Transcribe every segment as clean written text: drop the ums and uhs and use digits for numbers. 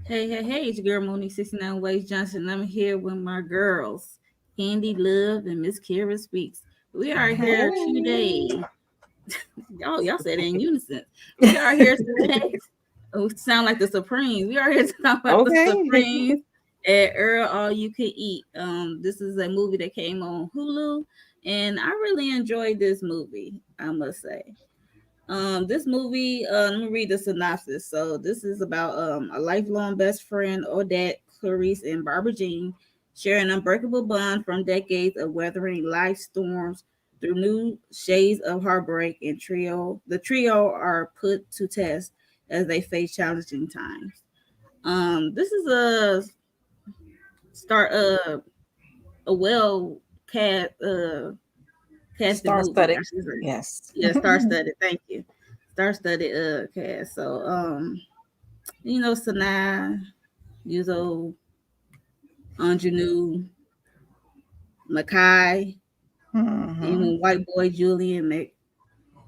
Hey, it's your girl Monique 69 Ways Johnson. I'm here with my girls, Candy Love and Miss Kira Speaks. We are here Hey. today. Y'all said it in unison. We are here today. Oh, sound like the Supremes. We are here to talk about the Okay. Supremes at Earl All You Can Eat. This is a movie that came on Hulu, and I really enjoyed this movie, I must say. This movie, let me read the synopsis. So this is about a lifelong best friend, Odette, Clarice, and Barbara Jean, share an unbreakable bond from decades of weathering life storms through new shades of heartbreak. And the trio are put to test as they face challenging times. This is start a well casted Star movie, studded. I should say. Yes. Yeah, star studded. Thank you. Star studded cast. So Sanaa, Yuzo, Anjanou, Makai, hmm even white boy Julian,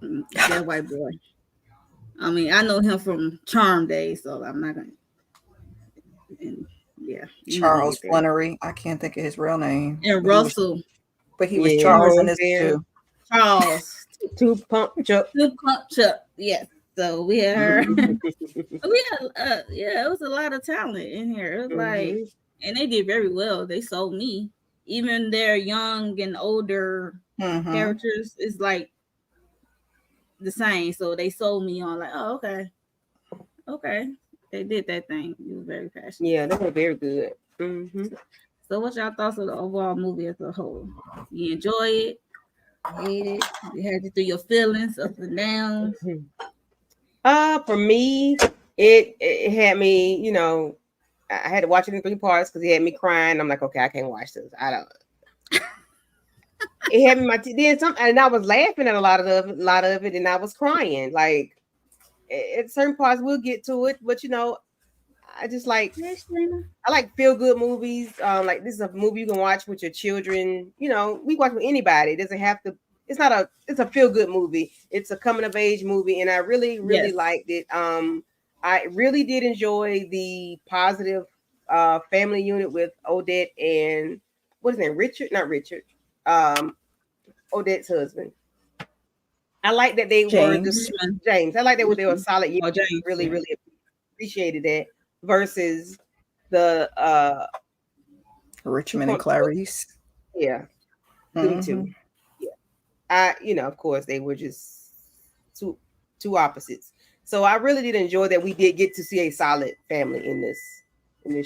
that white boy. I mean, I know him from Charm Days, so I'm not gonna. And yeah, we're not gonna Charles get there. Flannery. I can't think of his real name, And Russell but he was Yeah, Charles in horns this there. too. Charles, Two pump chuck. Good Pump Chuck. Yes. So we had her. Mm-hmm. We had, yeah, it was a lot of talent in here. It was like, Mm-hmm. and they did very well. They sold me. Even their young and older hmm characters is like the same. So they sold me on like, oh, okay. They did that thing. It was very passionate. Yeah, they were very good. Mm-hmm. So what y'all thoughts of the overall movie as a whole? You enjoy it? Hate it? You had to do your feelings up and down. For me, it had me. I had to watch it in three parts because it had me crying. I'm like, okay, I can't watch this. I don't. It had me then some, and I was laughing at a lot of it, and I was crying. Like at certain parts, we'll get to it, but I just like Yes, Lena. I like feel good movies. Like this is a movie you can watch with your children. We watch with anybody. It doesn't have to. It's not a. It's a feel good movie. It's a coming of age movie, and I really, really Yes. liked it. I really did enjoy the positive family unit with Odette and what is his name? Richard, not Richard. Um, Odette's husband. I like that they were just James. Richmond. James. I like that they were a Richmond. solid unit. Oh, James. Really, Yeah. really appreciated that versus the two Richmond and point Clarice. yeah, them two. hmm Yeah. Of course they were just two opposites. So I really did enjoy that we did get to see a solid family in this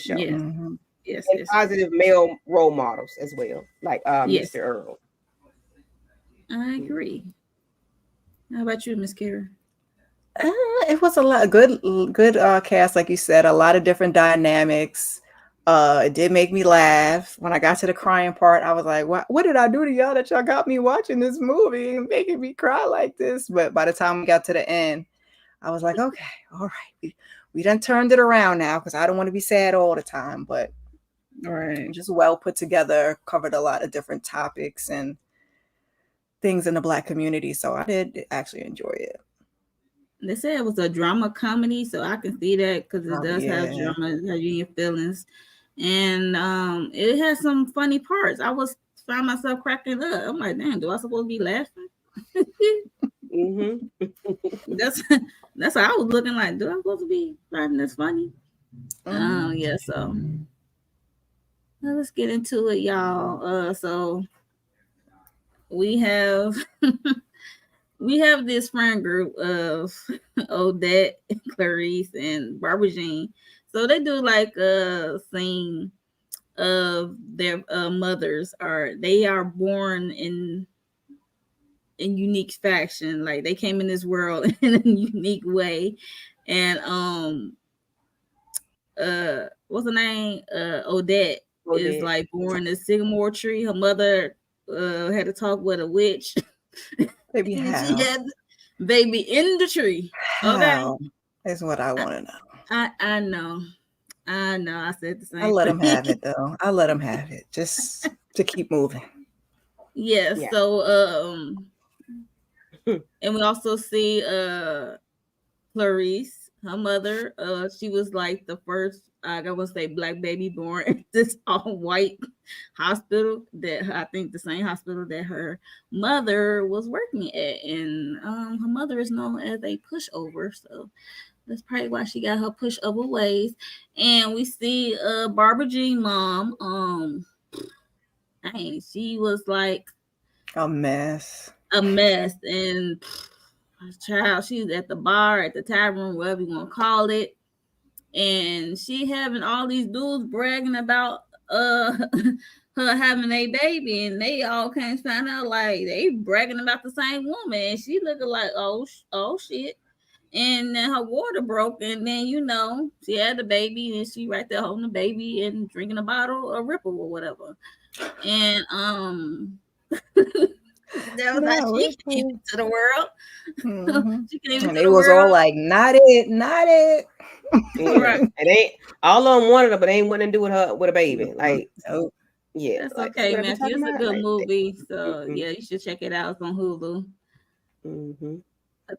show. Yes. hmm Yes. And Yes. positive male role models as well, like Yes. Mr. Earl. I agree. How about you, Miss Kara? It was a lot good cast, like you said, a lot of different dynamics. It did make me laugh. When I got to the crying part, I was like, what did I do to y'all that y'all got me watching this movie and making me cry like this? But by the time we got to the end, I was like, okay, all right. We done turned it around now because I don't want to be sad all the time, but All right. just well put together, covered a lot of different topics and things in the Black community. So I did actually enjoy it. They said it was a drama comedy, so I can see that because it does have Yeah. drama, it has you in your feelings, and it has some funny parts. I was found myself cracking up. I'm like, damn, do I supposed to be laughing? Mm-hmm. that's that's how I was looking like. Do I supposed to be finding this funny? Mhm. Yeah. So let's get into it, y'all. So we have we have this friend group of Odette, Clarice, and Barbara Jean. So they do like a scene of their mothers are born in unique fashion. Like they came in this world in a unique way, and what's her name? Odette is Odette. like born in a sycamore tree. Her mother had to talk with a witch, Maybe and she how? had the baby in the tree. Okay, How is what I I, want to know. I know, I know. I said the I same let him thing. have it though. I let him have it just to keep moving. Yeah. Yeah. So and we also see Clarice. her mother, she was like the first, I would say, black baby born at this all white hospital, that I think the same hospital that her mother was working at, and her mother is known as a pushover, so that's probably why she got her pushover ways. And we see Barbara Jean mom, dang, she was like A mess. a mess, and child, she's at the bar, at the tavern, whatever you want to call it, and she having all these dudes bragging about her having a baby, and they all came to find out like they bragging about the same woman, and she looking like, oh shit. And then her water broke, and then she had the baby, and she right there holding the baby and drinking a bottle of Ripple or whatever. And that was how No, she it's came cool. into the world. Mhm. She came And into they the was all world. like, not it, not it. Yeah. Right. And they all of them wanted her, but they ain't wanting to do with her with a baby. Like, Nope. yeah, That's like, see okay, what I be Matthew. talking It's a about? good Like, movie. So mm-mm. yeah, you should check it out. It's on Hulu. Mm-hmm.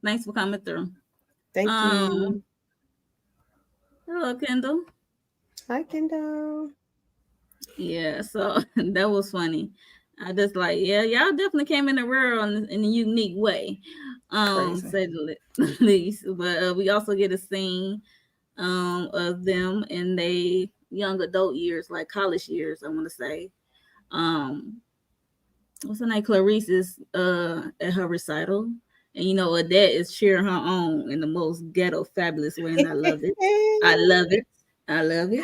Thanks for coming through. Thank Um, you. hello, Kendall. Hi, Kendall. Yeah, so that was funny. I just like, yeah, y'all definitely came in the world in a unique way, Crazy. say the least. But we also get a scene of them in their young adult years, like college years, I want to say. Um, what's her name? Clarice is at her recital, and Odette is cheering her on in the most ghetto, fabulous way, and I love it. I love it. I love it.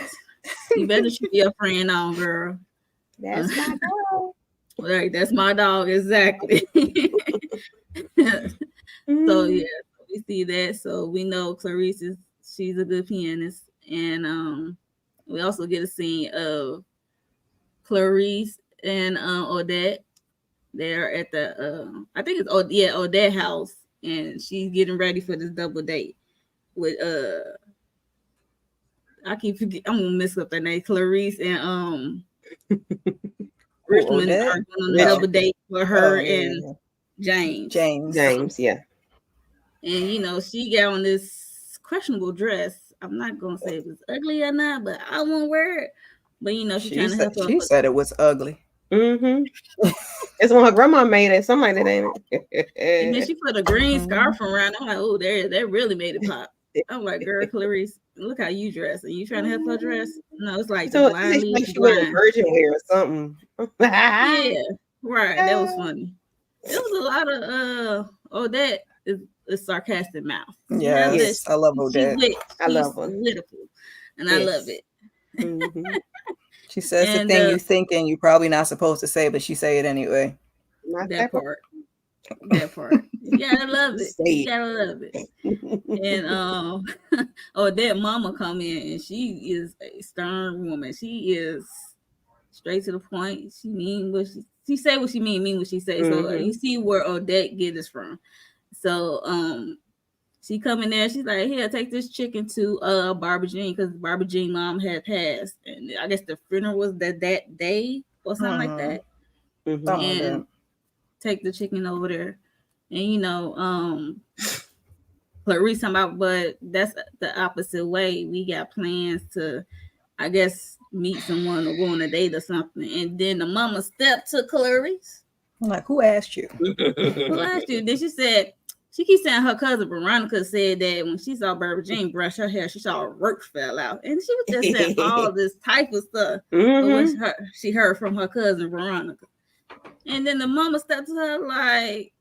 You better cheer your friend on, girl. That's my dog. Right, that's my dog, exactly. So Mm. yeah, we see that. So we know Clarice is she's a good pianist, and we also get a scene of Clarice and Odette. They're at the I think it's Odette house, and she's getting ready for this double date with I keep forget I'm gonna mess up their name. Clarice and Who, Richmond are Odette? going on a Rich double date for her Oh, yeah, and yeah. James. James. James, yeah. And she got on this questionable dress. I'm not gonna say it was ugly or not, but I won't wear it. But she She trying to said help her. she said it was ugly. Mm-hmm. It's when her grandma made it. Something like that, ain't And then it? she put a green Mhm. scarf around. I'm like, oh, there, that really made it pop. I'm like, girl, Clarice, look how you dress. Are you trying to help her dress? No, it's like the She said blind she lead like the she wearing blind. virgin wear or something. Yeah, right. That was funny. It was a lot of Odette is sarcastic mouth. She has Yes, this. Yes, I love She Odette. wit. I She's love her. wittiful, and I love Yes. it. Mm-hmm. She says the And thing you think and you probably not supposed to say, but she say it anyway. Not that that part. part, that part, you gotta love it. You Say gotta love it. it. And Odette mama come in, and she is a stern woman. She is straight to the point. She mean what she say what she mean what she say. So Mm-hmm. you see where Odette get this from. So she come in there. She's like, "Here, take this chicken to Barbara Jean because Barbara Jean mom had passed, and I guess the funeral was that day or something like Mm-hmm. that. Mm-hmm. Something like And that. take the chicken over there, and Clarice talking about, but that's the opposite way. We got plans to, I guess, meet someone or go on a date or something, and then the mama stepped to Clarice. I'm like, who asked you? Who asked you? Then she said, she keeps saying her cousin Veronica said that when she saw Barbara Jean brush her hair, she saw a roach fell out. And she was just saying all this type of stuff of what Mm-hmm. she heard from her cousin Veronica. And then the mama stepped to her like,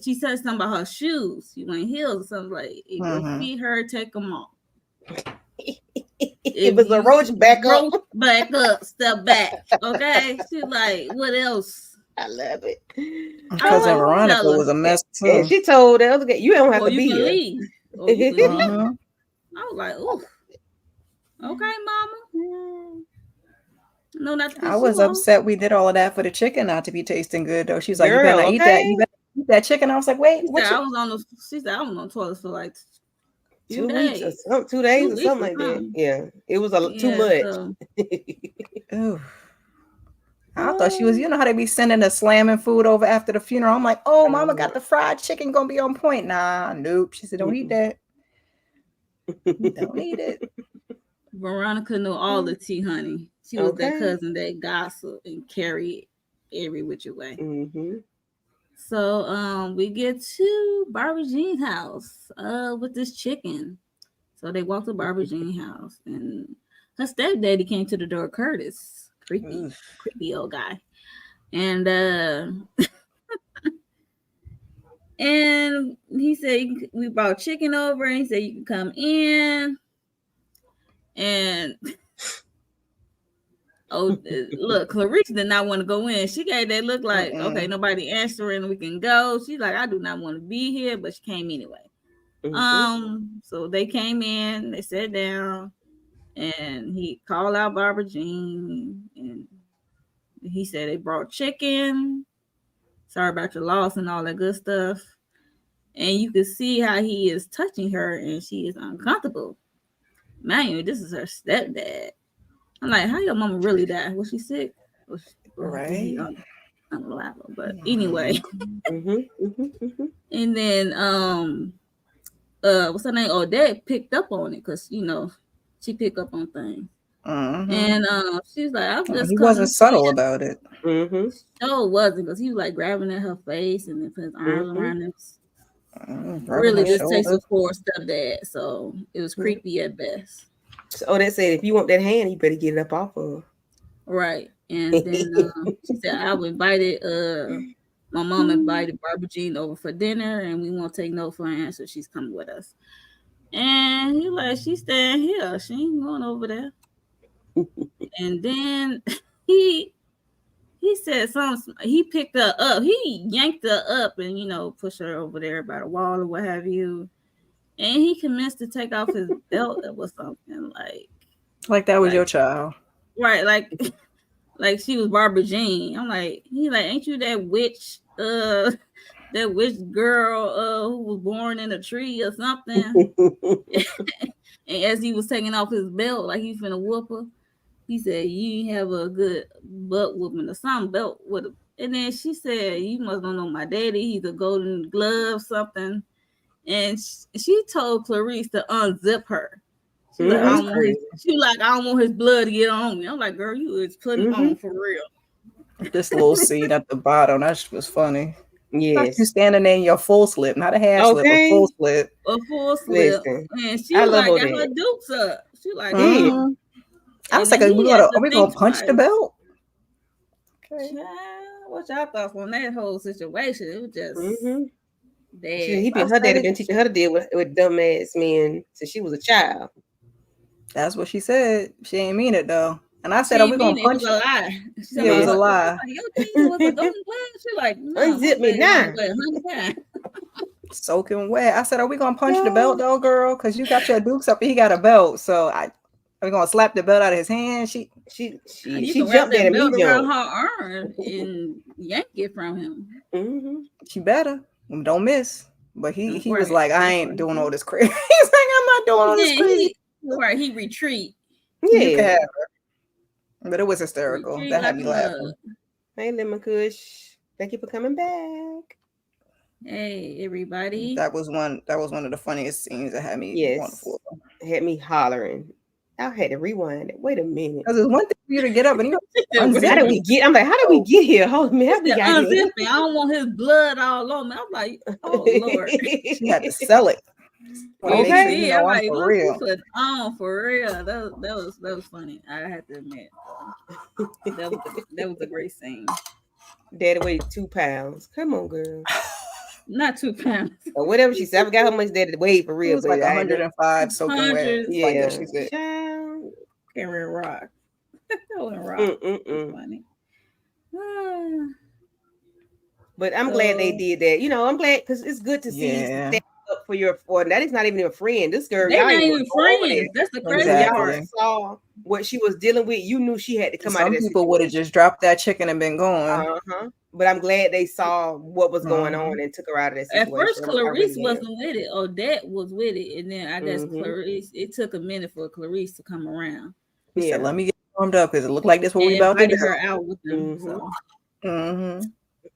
she said something about her shoes. She went heels or something like, if your Mm-hmm. feet hurt, take them off. It If was a you roach back up. roach back up, step back. Okay? She like, what else? I love it. I was Cousin like, Oh. Veronica tell her. was a mess And too. she told the other guy, "You don't have Or to you be can here." leave. Or you can leave. Mm-hmm. I was like, oof. Okay, mama. No, not to I piss you was off. upset we did all of that for the chicken not to be tasting good though. She's like, you better Girl, not eat that. You okay. better eat that chicken. I was like, wait, She said what you I was on the toilet for like a few 2 weeks or days. something, 2 days or 2 weeks something or like that. something. Yeah, it was too Yeah, much. so Ooh. I thought she was, you know how they be sending the slamming food over after the funeral. I'm like, oh, mama got the fried chicken gonna be on point. Nah, nope. She said, don't eat Mm-mm. that. Don't need it. Veronica knew all the tea, honey. She was that Okay. cousin that gossip and carry it every which way. Mm-hmm. So we get to Barbara Jean's house with this chicken. So they walked to Barbara Jean's house and her stepdaddy came to the door, Curtis. Creepy, Oof. creepy old guy. And and he said we brought chicken over and he said you can come in. And oh, look, Clarice did not want to go in. She gave that look like, okay, Mm-mm. nobody answering, we can go. She's like, I do not want to be here, but she came anyway. Mm-hmm. So they came in, they sat down, and he called out Barbara Jean, and he said they brought chicken. Sorry about your loss and all that good stuff. And you can see how he is touching her, and she is uncomfortable. Man, this is her stepdad. I'm like, how your mama really died? Was she sick? Well, he Right. unreliable. But anyway, Mhm. Mm-hmm. Mm-hmm. Mm-hmm. and then what's her name? Odette picked up on it because she picked up on things. Mhm. And she's like, I'm Oh, just he coming wasn't to see subtle you. about it. Mm-hmm. No, it wasn't because he was like grabbing at her face and then put his arms Mm-hmm. around her. Rubbing Really her Yes. distasteful shoulder. for stepdad. So it was Yeah. creepy at best. So that said, if you want that hand, you better get it up off of. Right. And then she said, I've invited my mom invited Barbara Jean over for dinner and we won't take no for an answer. She's coming with us. And he like, she's staying here. She ain't going over there. And then he he said something. He picked her up. He yanked her up and pushed her over there by the wall or what have you. And he commenced to take off his belt or something Like that was like your child. right like she was Barbara Jean. I'm like he like ain't you that witch that witch girl who was born in a tree or something. And as he was taking off his belt like he finna whoop her, he said, you have a good butt whooping or some belt with a. And then she said, you must don't know my daddy. He's a golden glove, something. And she told Clarice to unzip her. She like, I That's Mhm. don't want his. crazy. She like, I don't want his blood to get on me. I'm like, girl, you is putting Mm-hmm. on for real. This little scene at the bottom, that was funny. Like you Yes. standing there in your full slip, not a half slip, a Okay. full slip. A full slip. Listen, And she I love like got her Odette. dukes up. She like, Yeah. Mhm. I was and like, then he had are to we think gonna punch the twice. belt? Okay. Child, what y'all thoughts on that whole situation? It was just Mm-hmm. bad. I Her said daddy it. been teaching her to deal with dumbass men since she was a child. That's what she said. She ain't mean it though. And I said, She are ain't we gonna mean it. It was punch? a lie. She said, It "My was Yeah. a butt." lie. Like, your daddy was a golden glove. She like, no, my Unzip me daddy only now. weighed 100 pounds. Soaking wet. I said, are we gonna punch the belt Yeah. though, girl? Because you got your dukes up and he got a belt. So are we gonna slap the belt out of his hand? You She can wrap jumped at that him. He belt around jumped. her arm and yank it from him. Mm-hmm. She better. Don't miss. But he was Right. like, I That's ain't right. doing all this crazy. He's like, I'm not doing all this Then crazy. he retreat. You can Yeah. have her. But it was hysterical. Retreat That had like me a mug. laughing. Hey, Lemon Kush. Thank you for coming back. Hey, everybody. That was one of the funniest scenes that had me on the Yes. floor. Had me hollering. I had to rewind it. Wait a minute. Because it's one thing for you to get up and you How unzip did me. we get? I'm like, how did we get here? Hold me, He how we said, got unzip here? me. I don't want his blood all on me. I'm like, oh Lord. She had to sell it. Want to And make she sure Okay. you did. know I'm I'm like, for what's he real. putting on for real? That was funny. I have to admit. That was a great scene. Daddy weighed 2 pounds. Come on, girl. Not 2 pounds. Or whatever she said. I forgot how much daddy weighed for It real, was but like I know. 105 soaking wet. Hundreds. It's like, yeah, Yeah. she's it. Child. Carrying rock. Throwing rock. It's Mm-mm-mm. funny. Ah, But I'm glad they so did that. I'm glad because it's good to see you Yeah, stand up for your for that is not even a friend. This girl, they y'all not even even go over there. friends. That's the But when crazy y'all part. exactly. saw what she was dealing with, you knew she had to come out of Some that people would have situation. just dropped that chicken and been going. Uh-huh. But I'm glad they saw what was going Mhm. on and took her out of that At first, situation. I Clarice really am. wasn't with it. Odette was with it, and then I guess Mm-hmm. Clarice. It took a minute for Clarice to come around He said, Yeah. let me get warmed up because it looked like this what and we about to do. invited her out with them. Mm-hmm.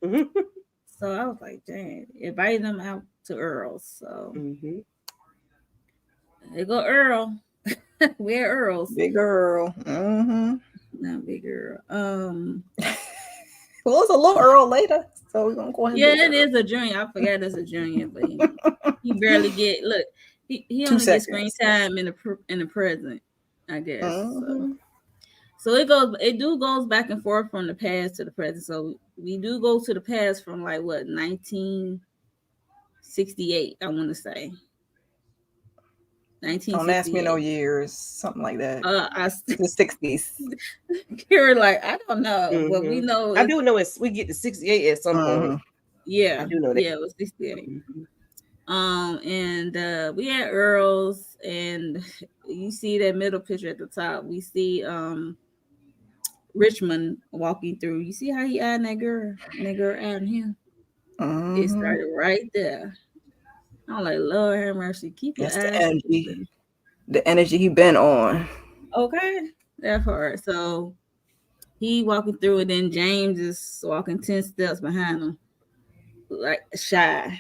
Hmm. So I was like, dang, invited them out to Earl. So Mm-hmm. There go Earl. We're Earls. Big girl. Mm-hmm. Not big Earl. Well, it's a little Earl later, so we're gonna call him Yeah, Big it Earl. is a junior. I forgot it's a junior, but he barely get look. He Two only gets screen seconds. time in the present, I guess. So Mm-hmm. it do goes back and forth from the past to the present. So we do go to the past from like what 1968. I want to say Don't ask me no 1968. years, something like that. I The 60s. Kara like I don't know, but we Hmm. know I it's do know we get to 68 at some point. Mm-hmm. I yeah, do know that. yeah, it was 68. Mhm. And we had Earls, and you see that middle picture at the top. We see Richmond walking through. You see how he eyeing that girl, and that girl eyeing him. It Mm-hmm. started right there. I'm like, Lord have mercy, keep your That's the eyes energy. open. The energy he been on. Okay, that part. So he walking through, and then James is walking 10 steps behind him, like shy.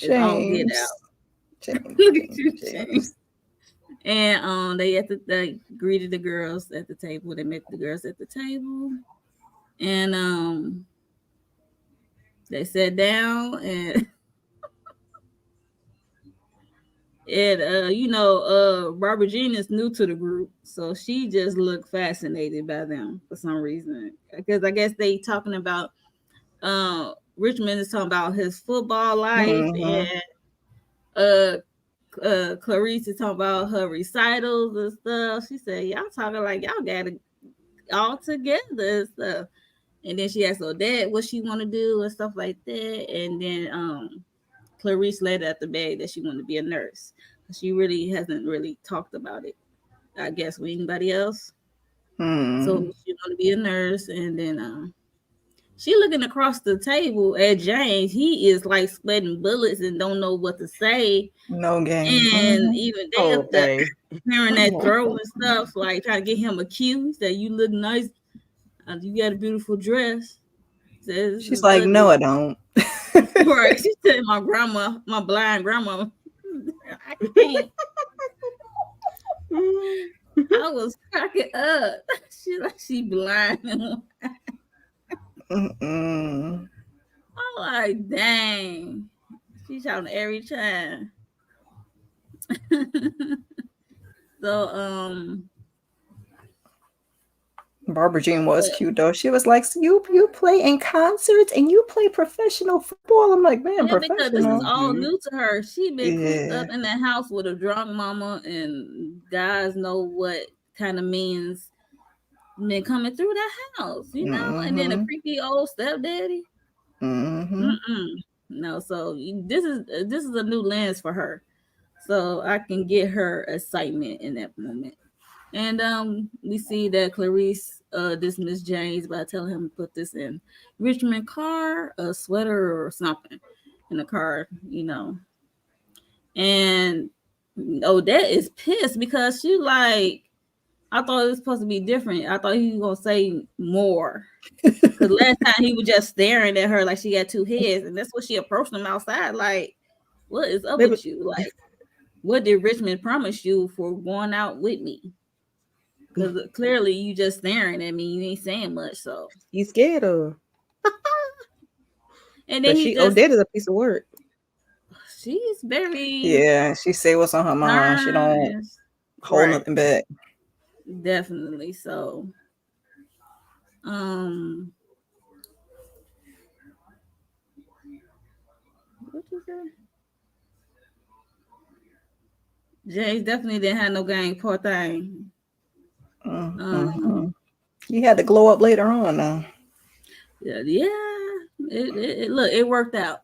It's all get James. out. James. Look at James. you, James. James. And they greeted the girls at the table. They met the girls at the table, and they sat down and Barbara Jean is new to the group, so she just looked fascinated by them for some reason. Because I guess they talking about Richmond is talking about his football life, Mm-hmm. and uh Clarice is talking about her recitals and stuff. She said, y'all talking like y'all got it all together and stuff. And then she asked Odette what she want to do and stuff like that. And then Clarice laid out the bag that she wanted to be a nurse. She really hasn't really talked about it, I guess, with anybody else. So Hmm. she want to be a nurse, and then she looking across the table at James. He is like sweating bullets and don't know what to say. No game. And Mm-hmm. even they Oh up there dang. clearing that throat and stuff, like trying to get him a cue. That you look nice. You got a beautiful dress. Says this She's is like, no, ugly. I don't. Right. She said my grandma, my blind grandma. I can't. I was cracking up. She like she blind. I'm Mm-mm. like, dang. She shouting every time. So Barbara Jean was but cute though. She was like, so you play in concerts and you play professional football. I'm like, man, yeah, because this is professional. all Hmm. new to her. She been cooped Yeah. up in that house with a drunk mama, and guys know what kind of means been coming through that house. And then a Mm-hmm. creepy old stepdaddy. Mm-hmm. Mm-mm. No, so this is a new lens for her, so I can get her excitement in that moment. And we see that Clarice dismissed James by telling him to put this in Richmond car, a sweater or something in the car. And Odette is pissed because she like, I thought it was supposed to be different. I thought he was gonna say more. Cause last time he was just staring at her like she got two heads, and that's what she approached him outside. Like, what is up Maybe with you? Like, what did Richmond promise you for going out with me? Because clearly you just staring at me. You ain't saying much. So, you scared of. and then Cause he she just, Odette is a piece of work. she's very Yeah, she say what's on her mind. She stern don't and hold right, nothing back. definitely. So, um, what you say? James definitely didn't have no game. Poor thing. Um, Mm-hmm. You had to glow up later on now. yeah, look, it worked out.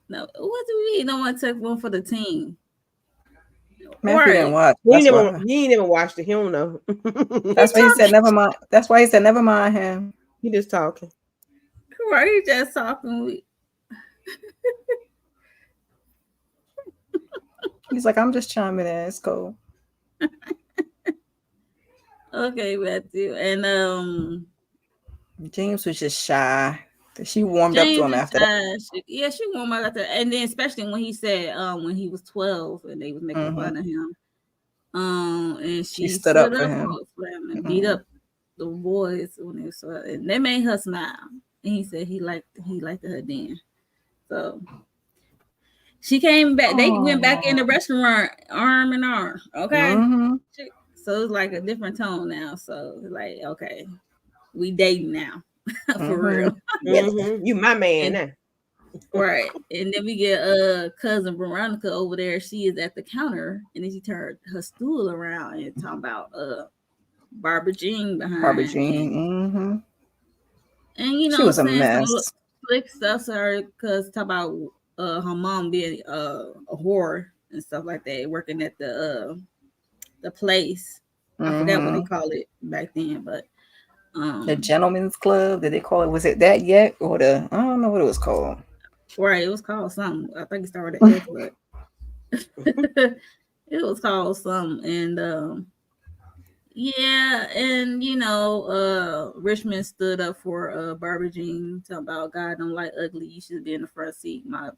No, what do we mean? No one took one for the team, Matthew didn't right? watch. He ain't That's never why. he ain't never watched it. He don't know. He That's why he said talking, never mind. That's why he said never mind him. He just talking. right? He just talking. He's like, I'm just chiming in. It's cool. Okay, Matthew, and James was just shy. She warmed up to him James is after that. shy. Yeah, she warmed up after, and then especially when he said, when he was 12 and they was making Hmm. fun of him, and She she stood up stood for up him. for him and beat Hmm. up the boys when they saw it, and they made her smile. And he said he liked her then. So she came back. They went back in the Oh. restaurant arm in arm. Okay. Hmm. So it's like a different tone now. So it's like, okay, we dating now. For Hmm. real. Yes. You my man And now. right. And then we get cousin Veronica over there. She is at the counter and then she turned her stool around and talking about Barbara Jean Barbara behind, Jean. Hmm. and She was a saying some mess. slick stuff to her because talk about her mom being a whore and stuff like that, working at the place. I forgot what they Hmm. call it back then, but The um Gentleman's Club. Did they call it? Was it that yet, or the? I don't know what it was called. right, it was called something. I think it started with F, but it was called something. And yeah, and Richmond stood up for Barbara Jean, talking about God don't like ugly. You should be in the front seat. My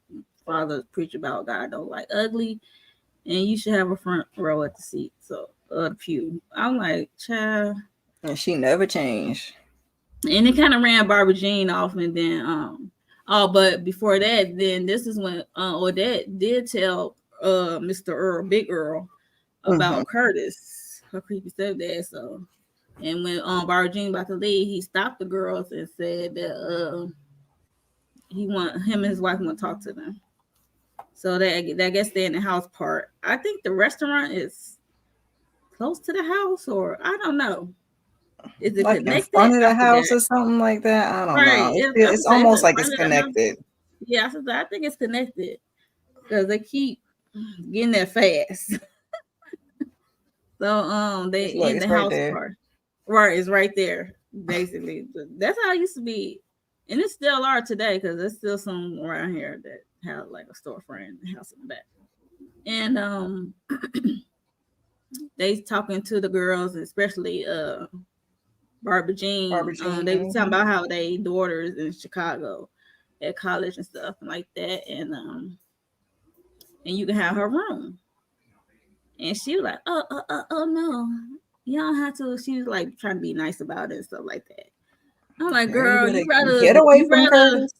father preached about God don't like ugly, and you should have a front row at the seat. So the pew. I'm like, child. And she never changed. And it kind of ran Barbara Jean off, and then but before that, then this is when Odette did tell Mr. Earl, Big Earl, Hmm. about Curtis, her creepy stepdad. So, and when Barbara Jean about to leave, he stopped the girls and said that he want him and his wife want to talk to them. So that I guess they're in the house part. I think the restaurant is close to the house, or I don't know. Is it Like in connected? front of I the forgot. house or something like that. I don't Right. know. I It's would say it's almost in like it's front of the house. connected. Yeah, I think it's connected because they keep getting there fast. So they It's look, in it's the right house there. part. Right, it's right there, basically. That's how it used to be. And it still are today because there's still some around here that have like a storefront in the house in the back. And they talking to the girls, especially Barbara Barbara Jean. Jean. They was talking Hmm. about how they daughters in Chicago at college and stuff like that. And you can have her room. And she was like, oh no, you don't have to. She was like trying to be nice about it and stuff like that. I'm like, Yeah, you girl, better get away from Curtis.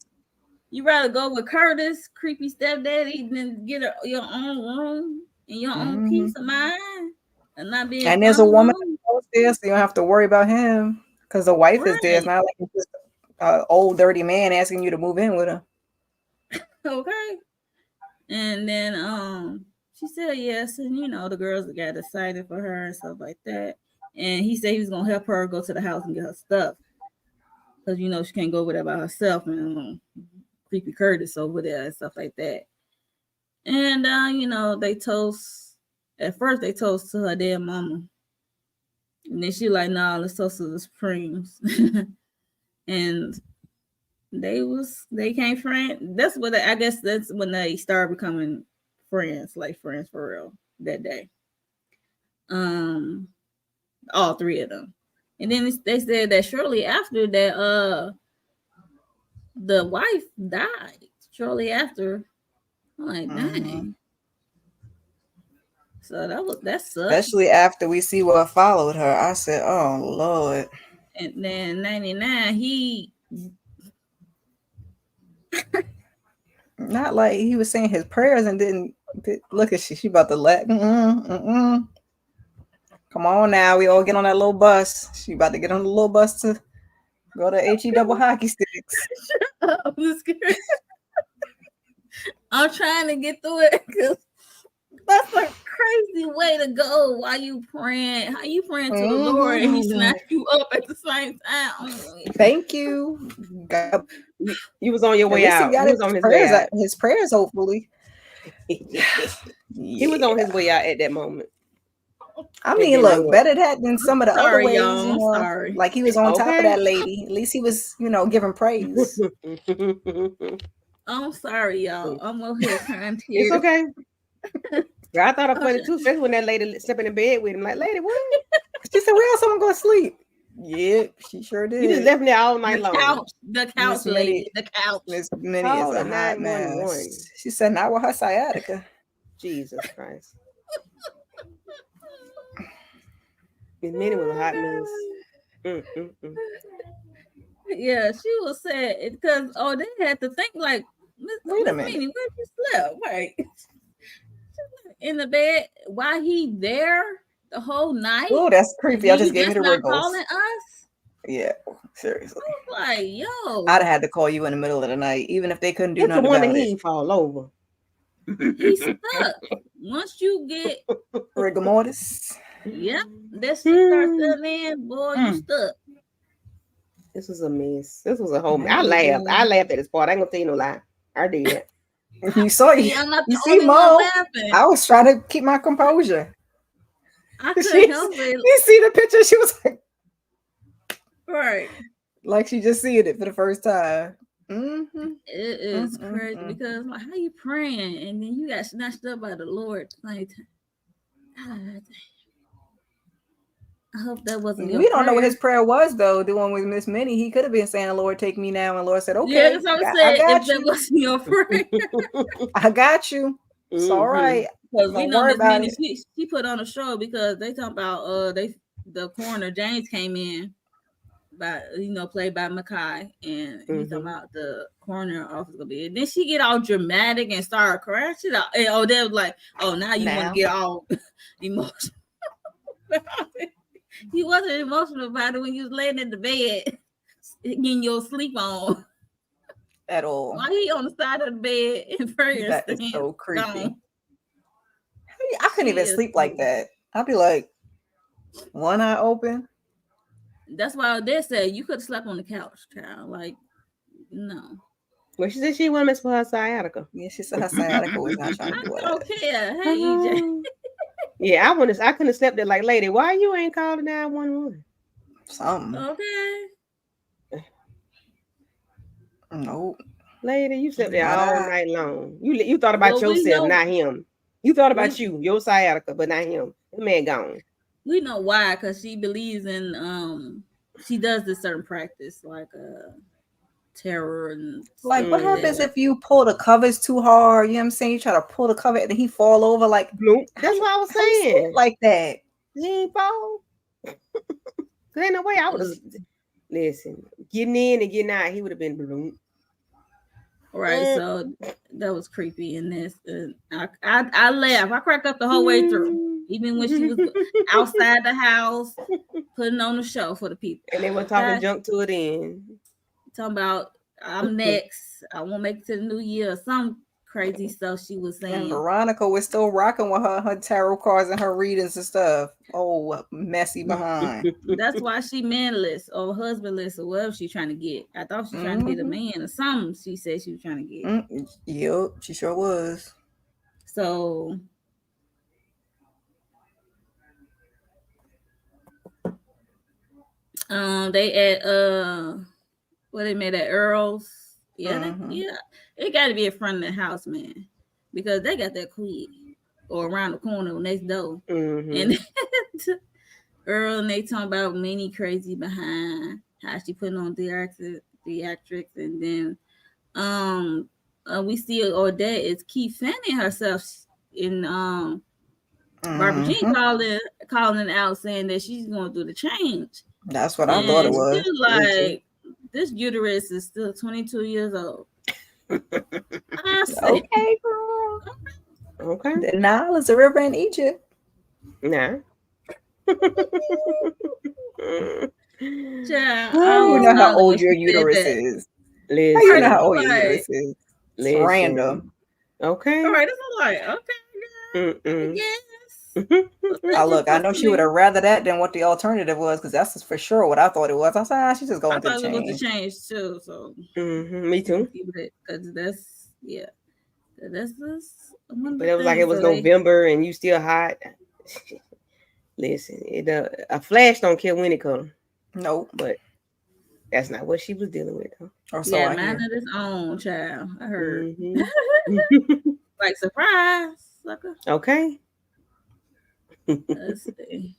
you rather go with Curtis, creepy stepdaddy, than get your own room and your own Hmm. peace of mind and not being And there's a woman alone. there, so you don't have to worry about him because the wife is there. It's Right. not like it's just an old dirty man asking you to move in with him. Okay. And then she said yes, and the girls got excited for her and stuff like that. And he said he was gonna help her go to the house and get her stuff because she can't go over there by herself, and creepy Curtis over there and stuff like that. And they toast. At first, they toast to her dead mama, and then she like, "Nah, let's toast to the Supremes." And they came friends. That's what I guess that's when they started becoming friends, like friends for real that day. Um, all three of them. And then they said that shortly after that, the wife died. Shortly after, I'm like, Hmm. dang. So that sucked. Especially after we see what followed her. I said, "Oh Lord." And then 99, he Not like he was saying his prayers and look at she about to let. Mm-mm, mm-mm. Come on now, we all get on that little bus. She about to get on the little bus to go to HE double hockey sticks. I'm just scared. I'm trying to get through it because that's a crazy way to go while you praying. How you praying to the Lord and he Mm-hmm. snatched you up at the same time? Thank you. God, You was on your at way least he out. got He was on his way out. his prayers, hopefully. He was on Yeah. his way out at that moment. I And mean, then look, look. better that than some of the other Sorry, ways, y'all. I'm sorry. like he was on top of Okay. that lady. At least he was, giving praise. I'm sorry, y'all. I'm over here crying It's tears. okay. Girl, I thought of I'm funny just, too, especially when that lady slept in the bed with him. Like, lady, what? She said, "Where else someone gonna sleep?" Yep, she sure You just did. left me there all night long. The couch Miss lady, Minnie, the couch. Miss Minnie is Call a the hot 911. mess. She said not with her sciatica. Jesus Christ. Miss Minnie was a hot mess. Mm-mm-mm. Yeah, she was sad because they had to think like Wait a Miss minute. Minnie, where you slept? Right in the bed while he there the whole night, Oh, that's and creepy. then Y'all just you gave me just the not wriggles. calling us. Yeah, seriously. I was like, I'd yo, have had to call you in the middle of the night, even if they couldn't do It's the nothing one that about it. he fall over. he's stuck. Once you get, Rigor mortis. yeah, that shit starts Hmm. setting in, boy, you Mm. stuck. This was a mess. This was a whole. It I was laughed. I laughed at this part. I ain't gonna tell you no lie. I did. You saw you. see, I'm not You the see, only one Mo. laughing. I was trying to keep my composure. I couldn't She's, help it. you see the picture? She was Right. like she just seeing it for the first time. Mm-hmm. It is crazy because like how you praying and then you got snatched up by the Lord. Like, God, I hope that wasn't your We don't know what prayer. his prayer was though. The one with Miss Minnie, he could have been saying, "Lord, take me now," and Lord said, Yeah, "Okay, that's what I I said. If got that you. wasn't your prayer, I got you. It's all Mm-hmm. right. because we Don't know worry Miss about Minnie, it." she put on a show because they talk about the coroner James came in by played by Mackay, and he talking Mm-hmm. about the coroner office gonna be. And then she get all dramatic and start crashing out. And they was like, oh, now you want to Now get all emotional. You wasn't emotional about it when you was laying in the bed getting your sleep on. at all. Why he on the side of the bed in prayer That is stand so creepy. gone? I couldn't She even is sleep like that. I'd be like, one eye open. That's why they said you could have slept on the couch, child. Like, no. Well, she said she want to mess with her sciatica. Yeah, she said her sciatica was not trying to I do all don't that. care. Hey EJ. Yeah, I couldn't have slept there like, lady, why you ain't called 911? Something. Okay. Nope. Lady, you slept there Not all I. night long. You thought about Well, we yourself, know not him. You thought about we you, your sciatica, but not him. The man gone. we know why, because she believes in she does this certain practice like terror and Like, stuff what like Mm-hmm. happens that. if you pull the covers too hard? You know what I'm saying? You try to pull the cover and he fall over. Like, Bloop. That's what I was how you sleep saying. like that? He ain't fall. There ain't no way I would have. Listen, getting in and getting out, he would have been bloop. Right, so that was creepy in this. I laughed. I cracked up the whole way through, even when she was outside the house putting on the show for the people. And they were talking Okay, junk to it in. talking about I'm next. I won't make it to the new year. Some crazy stuff she was And saying. Veronica was still rocking with her tarot cards and her readings and stuff. Oh, messy behind. That's why she manless or husbandless or whatever she's trying to get. I thought she was trying to get a man or something. She said she was trying to get. Yep, she sure was. So they at what they made at Earl's. Yeah, yeah. It got to be in front of the house, man, because they got that quick or around the corner next door. Mm-hmm. And Earl and they talking about Minnie crazy behind how she putting on theatrics, and then we see Odette is keep fanning herself in Barbara Jean calling out saying that she's going through the change. That's what I thought it And Mm-hmm. was. she's like, this uterus is still 22 years old. I say, Okay, girl. Okay. The Nile is a river in Egypt. Nah. child, I How you was know how hollering when old your she said uterus that. is? How you know Listen. how old your Like, uterus is? It's Listen. random. Okay. all right, it's like, okay, Mm-mm. yes. Well, I thank you look, I for know she would clear. have rather that than what the alternative was, because that's for sure what I thought it was. I said, she's just I going through the thought it was a change. change too, so Mm-hmm. Me too. because that's yeah, that's one of But the it was like it things was that they. November and you still hot. Listen, a flash don't care when it comes. Nope. But that's not what she was dealing with, though. Or so Yeah, I mind hear. of its own, child. I heard. Mm-hmm. Like surprise, sucker. Okay. Let's see.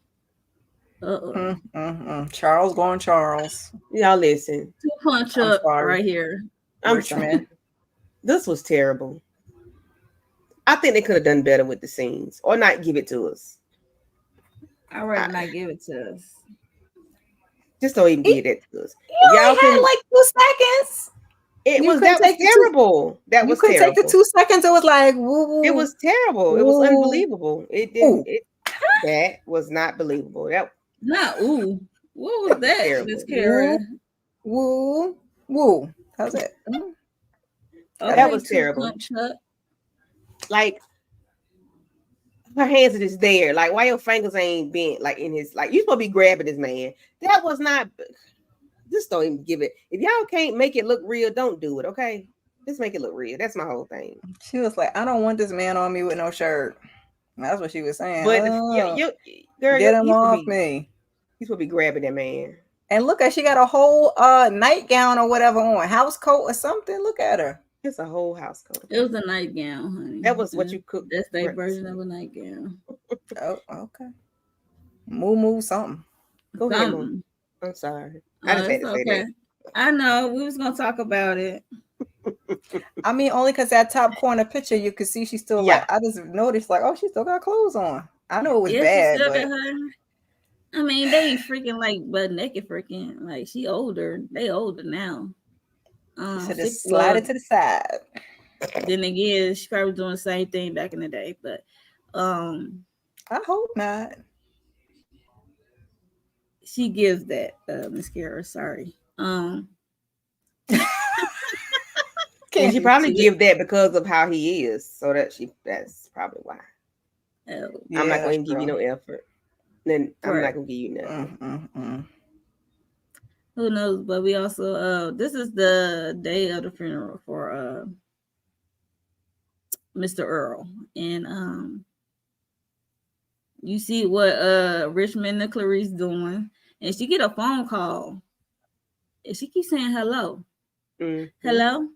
Uh-oh. Charles going Charles. Y'all listen. Two punch I'm up sorry, right here. I'm Richmond. sorry. This was terrible. I think they could have done better with the scenes or not give it to us. I'd rather I, not give it to us. just don't even You give that to us. If only y'all had can, like 2 seconds. it You was couldn't that was take the two. terrible. That You was couldn't take the terrible. 2 seconds. It was like woo It woo was terrible. It was woo unbelievable. It woo didn't. It that was not believable. Not ooh. What was That was that, Miss terrible. woo Kara? woo woo. How's it? That Okay, was two terrible. punch up. Like her hands are just there. Like why your fingers ain't bent like in his like you supposed to be grabbing this man. That was not just don't even give it. If y'all can't make it look real, don't do it, okay? Just make it look real. That's my whole thing. She was like, I don't want this man on me with no shirt. That's what she was saying. But girl, Get him he's supposed to off be me. grabbing that man. And look at she got a whole nightgown or whatever on, house coat or something. Look at her. It's a whole house coat. It was a nightgown, honey. That was what you cooked. That's their breakfast version of with. a nightgown. Oh, okay. Move something. Go ahead, Mom. Something. I'm sorry. I just had It's to say okay. I know. We was gonna talk about it. I mean, only because that top corner picture, you could see she's still Yeah. like, I just noticed, like, oh, she still got clothes on. I know it was Yeah, she bad, still but got her. I mean, they ain't freaking like butt naked freaking. Like she older. They older now. so just slide Well, it to the side. then again, she probably doing the same thing back in the day. But I hope not. she gives that, Miss Kara. Sorry. And she Candy. probably She give that because of how he is. So that's probably why. oh, I'm Yeah, not going that's to give you true. no effort. Then I'm right. not going to give you nothing. Who knows? But we also this is the day of the funeral for Mr. Earl, and you see what Richmond and Clarice doing, and she get a phone call, and she keeps saying hello, Mm-hmm. hello,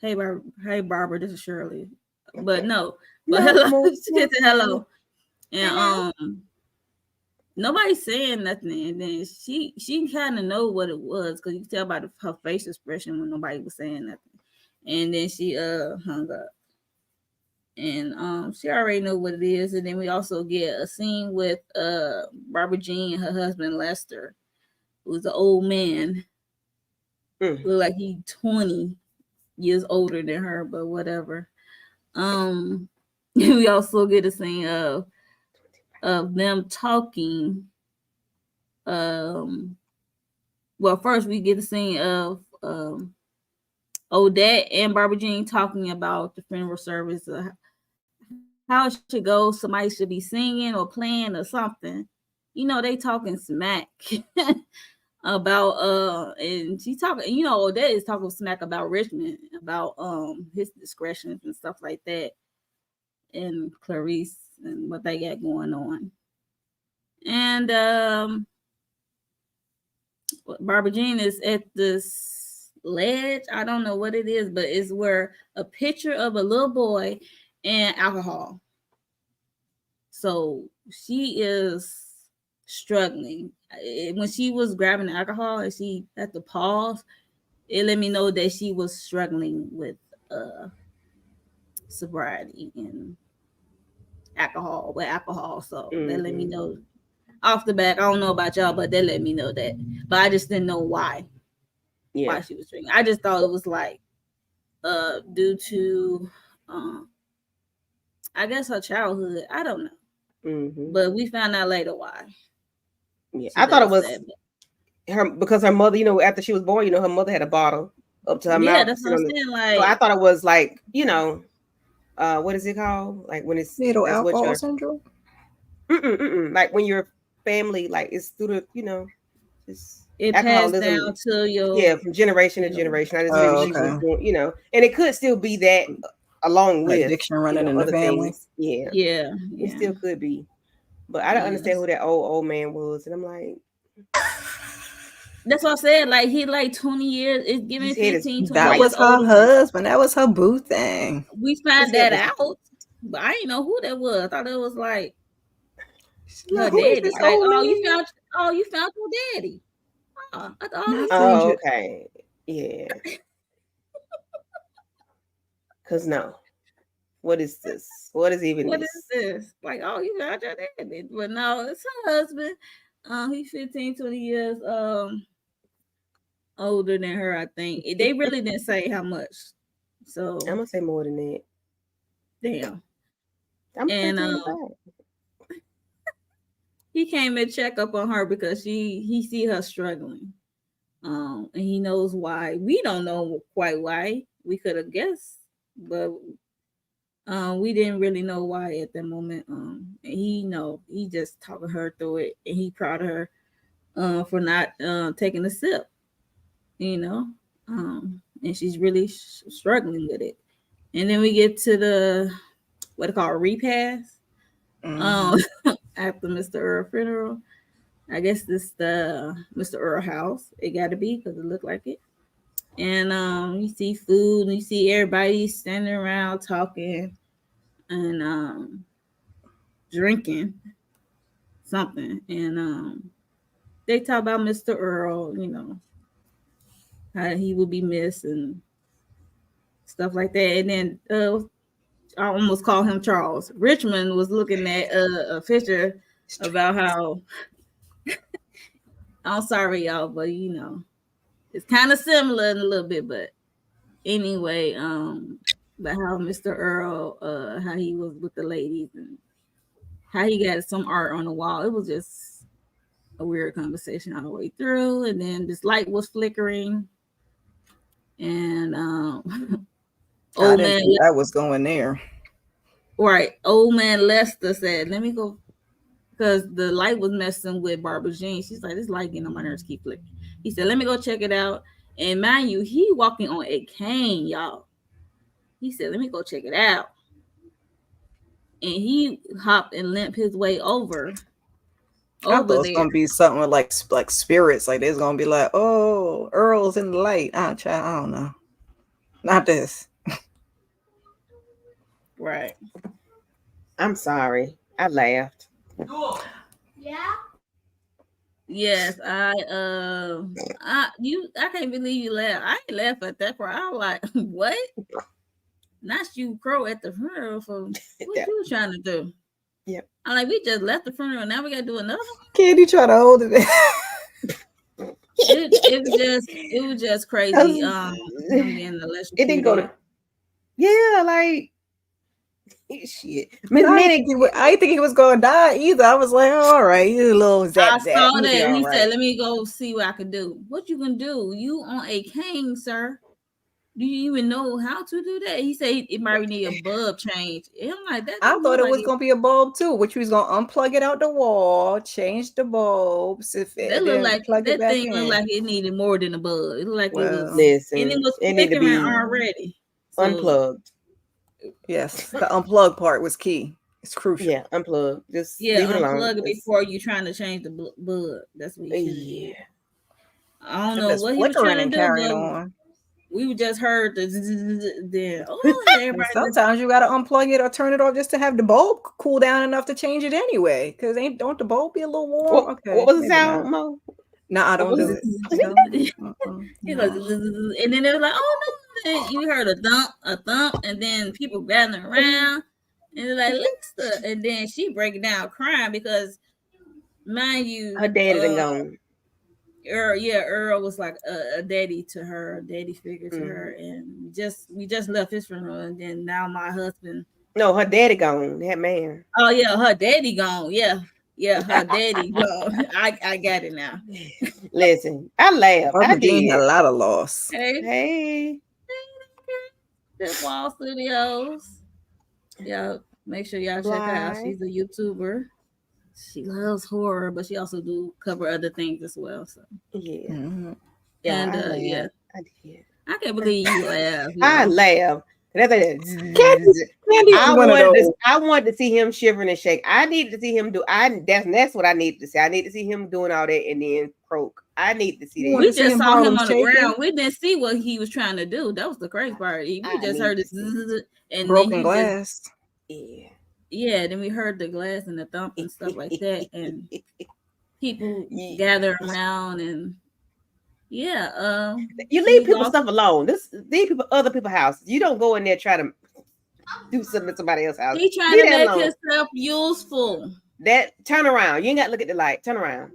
hey Barbara, this is Shirley, but no, but No, hello, more, she more, gets a hello, more. and Hello. nobody's saying nothing, and then she kind of know what it was because you can tell by her face expression when nobody was saying nothing, and then she hung up. And she already know what it is. And then we also get a scene with Barbara Jean and her husband Lester, who's an old man. Mm. Look like he 20 years older than her, but whatever. We also get a scene of them talking. Well, first we get a scene of Odette and Barbara Jean talking about the funeral service, how it should go. Somebody should be singing or playing or something. You know, they talking smack about and she talking, you know, Odette is talking smack about Richmond, about his discretions and stuff like that, and Clarice and what they got going on. And Barbara Jean is at this ledge. I don't know what it is, but it's where a picture of a little boy and alcohol. So she is struggling. When she was grabbing the alcohol and she had to pause, it let me know that she was struggling with sobriety and alcohol. So that let me Mm-hmm. know off the back. I don't know about y'all, but that let me know that. But I just didn't know why Yeah. she was drinking. I just thought it was like due to I guess her childhood. I don't know. Mm-hmm. But we found out later why. Yeah. She I thought it does was that. her because her mother, after she was born, her mother had a bottle up to her Yeah, mouth. that's what I'm saying. So I Like, thought it was like, what is it called? Like when it's Fetal that's what alcohol your syndrome. like when your family like it's through the just it passed down alcoholism. to your, Yeah, from generation to generation. I just figured Oh, she was okay. doing, and it could still be that along with Addiction running in the other family. things. Yeah, yeah, it yeah, still could be. But I don't understand yes. who that old man was, and I'm like, That's what I said. Like, he like 20 years. It's giving his head is 15, 20 That white. years was her older than. husband. That was her boo thing. We His found head that was out, but I didn't know who that was. I thought it was like She's Her like, who is daddy. this Like, old man? you found your daddy. That's all Not he said. Oh, Stranger. okay. Yeah. Cause no. What is this? What is even What is this? this? Like, you found your daddy. But no, it's her husband. He's 15, 20 years older than her, I think. They really didn't say how much. So I'm gonna say more than that. damn. I'm gonna say And 25. he came and check up on her because he see her struggling. And he knows why. We don't know quite why. We could have guessed, but we didn't really know why at that moment. And he just talking her through it, and he proud of her for not taking a sip, you know. And she's really struggling with it. And then we get to the what they call repast. Um, Mm-hmm. after Mr. Earl funeral, I guess this the Mr. Earl house. It got to be because it looked like it. And you see food, and you see everybody standing around talking and drinking something, and they talk about Mr. Earl, how he would be missed and stuff like that. And then I almost call him Charles. Richmond was looking at a picture about how I'm sorry y'all, but it's kind of similar in a little bit, but anyway, but how Mr. Earl, how he was with the ladies and how he got some art on the wall. It was just a weird conversation all the way through. And then this light was flickering, and I old didn't man, think that was going there. right, old man Lester said, "Let me go." Because the light was messing with Barbara Jean. She's like, this light getting on my nerves, keep flicking. He said, let me go check it out. And mind you, he walking on a cane, y'all. He said, let me go check it out. And he hopped and limped his way I thought over it was there. gonna be something like spirits. Like there's gonna be like, oh, Earl's in the light. I don't know. Not this. Right. I'm sorry. I laughed. Yes, I can't believe you laughed. I ain't laugh at that part. I was like, what? Not you crow at the funeral for what Yeah. you trying to do? Yep. I'm like, we just left the funeral, now we gotta do another. Candy try to hold it. It was just crazy. Him getting It didn't go electrocuted. to. Yeah, like shit. Miss I didn't Minnie. think I didn't think he was gonna die either. I was like, oh, all right, he's a little I zap zap. saw He'll be that. all He said, right. "Let me go see what I can do." What you can do? You on a cane, sir? Do you even know how to do that? He said it might need a bulb change. And I'm like, that I don't thought look it like was it. gonna be a bulb too, which he was gonna unplug it out the wall, change the bulbs, if That it looked then like plug it that back thing looked in. like it needed more than a bulb. It looked like it was, Well, and it Listen, was it need to flickering be already. So unplugged. yes, the unplug part was key. It's crucial. Yeah, unplugged. Just leave it yeah, alone. unplug it before you trying to change the bulb. That's what you should have did. Yeah. I don't If know it's what he was flickering trying and to do, carrying but on, we just heard the then. Oh, and everybody sometimes you gotta unplug it or turn it off just to have the bulb cool down enough to change it anyway. Because ain't don't the bulb be a little warm? What Okay, was the maybe not. sound, Mo? No, I What don't was do it? it. No. he goes, No. and then it was like, oh no! Then you heard a thump, and then people gathering around, and they're like, Lester, and then she breaking down crying because, mind Her you, daddy done gone. Earl was like a daddy to her, a daddy figure to her, Mhm. and we just left his funeral, and then now my husband. No, her daddy gone. That man. Oh yeah, her daddy gone. Yeah, her daddy gone. I got it now. Listen, I laughed. I Barbara Jean had did. a lot of loss. Hey, Hey. the Wall Studios. Yeah, make sure y'all check her out. Bly. She's a YouTuber. She loves horror, but she also do cover other things as well. So, Yeah. Mm-hmm. Yeah, and I yeah, laughed. I did. I can't believe you laugh, I yo. laughed. That's like, Candy, Candy is one of those. I wanted to see him shivering and shake. I needed to see him do that's what I needed to see. I need to see him doing all that and then croak. I need to You see want We to that. see just him saw him Harlem on the shaking, ground. We didn't see what he was trying to do. That was the crazy part. We I just need heard to it, see. and then broken he just glass. Yeah. yeah, then we heard the glass and the thump and stuff like that, and people you gather around, and yeah, leave he people lost. stuff alone. These people, other people's house. You don't go in there try to do something at somebody else's house. He trying Leave to that make alone. himself useful. That turn around. You ain't got to look at the light. Turn around.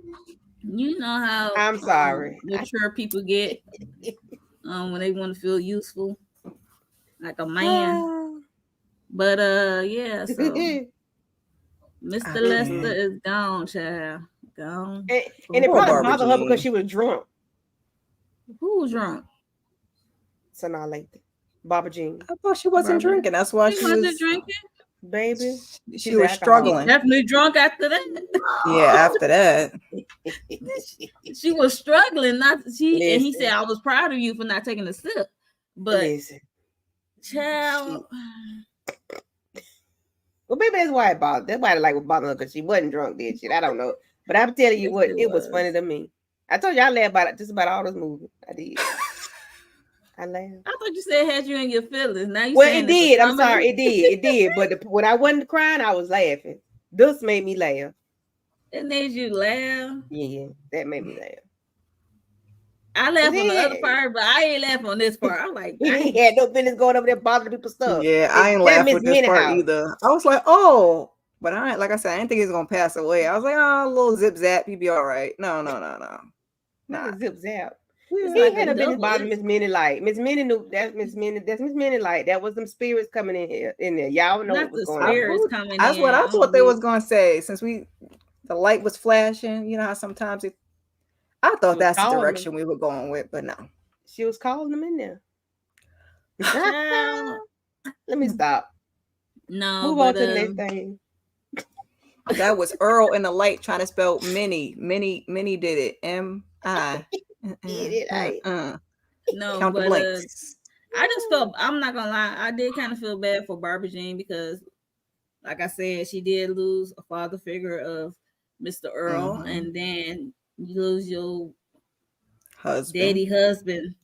You know how I'm sorry. mature people get when they want to feel useful, like a man. Ah. But yeah, so Mr. I Lester can't. is gone, child. Gone. and, and it For Poor probably good. Barbara bothered her because Jean. she was drunk. Who was drunk? So now like Baba Jean, I thought she wasn't Barbara. drinking. That's why She she wasn't was drinking. baby, she she's an was She alcoholic. struggling. definitely drunk after that. Yeah, after that. She was struggling. Not she, and he said, Listen, "I was proud of you for not taking a sip." But listen. child, She, well, maybe that's why it bothered. That's why I like what bothered her because she wasn't drunk, did shit. I don't know, but I'm telling you yes, what, it it was funny was. to me. I told you I laughed about it just about all this movie. I did. I laughed. I thought you said it had you in your feelings. Now you Well, saying it it's a did. I'm comedy. sorry, it did. It did. But when I wasn't crying, I was laughing. This made me laugh. It made you laugh. Yeah, that made me laugh. I Cause laugh on the other part, but I ain't laugh on this part. I'm like, he ain't dang. had no business going over there bothering people's stuff. Yeah, I ain't That laugh Miss with this Minnie part house. either. I was like, oh, but I ain't like I said, I didn't think he was gonna pass away. I was like, oh, a little zip zap, he'd be all right. No, no, no, no. Not Nah. a zip zap. It's Yeah. He like had a a business double. bothering It's Miss Minnie Light. Miss Minnie knew that's Miss Minnie. That's Miss Minnie Light. That was them spirits coming in here in there. Y'all know what not was the going I, on. spirits well, coming that's what in I thought on they this. was gonna say. Since the light was flashing, you know how sometimes I She thought was that's the calling them. direction we were going with, but no. She was calling them in there. Child, Let me stop. no, Move on but to the next thing. That was Earl in the light trying to spell mini. Mini did it. M-I. Get it, I no, Count the but blanks. I just felt. I'm not gonna lie. I did kind of feel bad for Barbara Jean because, like I said, she did lose a father figure of Mr. Earl, Mm-hmm. and then you lose your Husband. daddy husband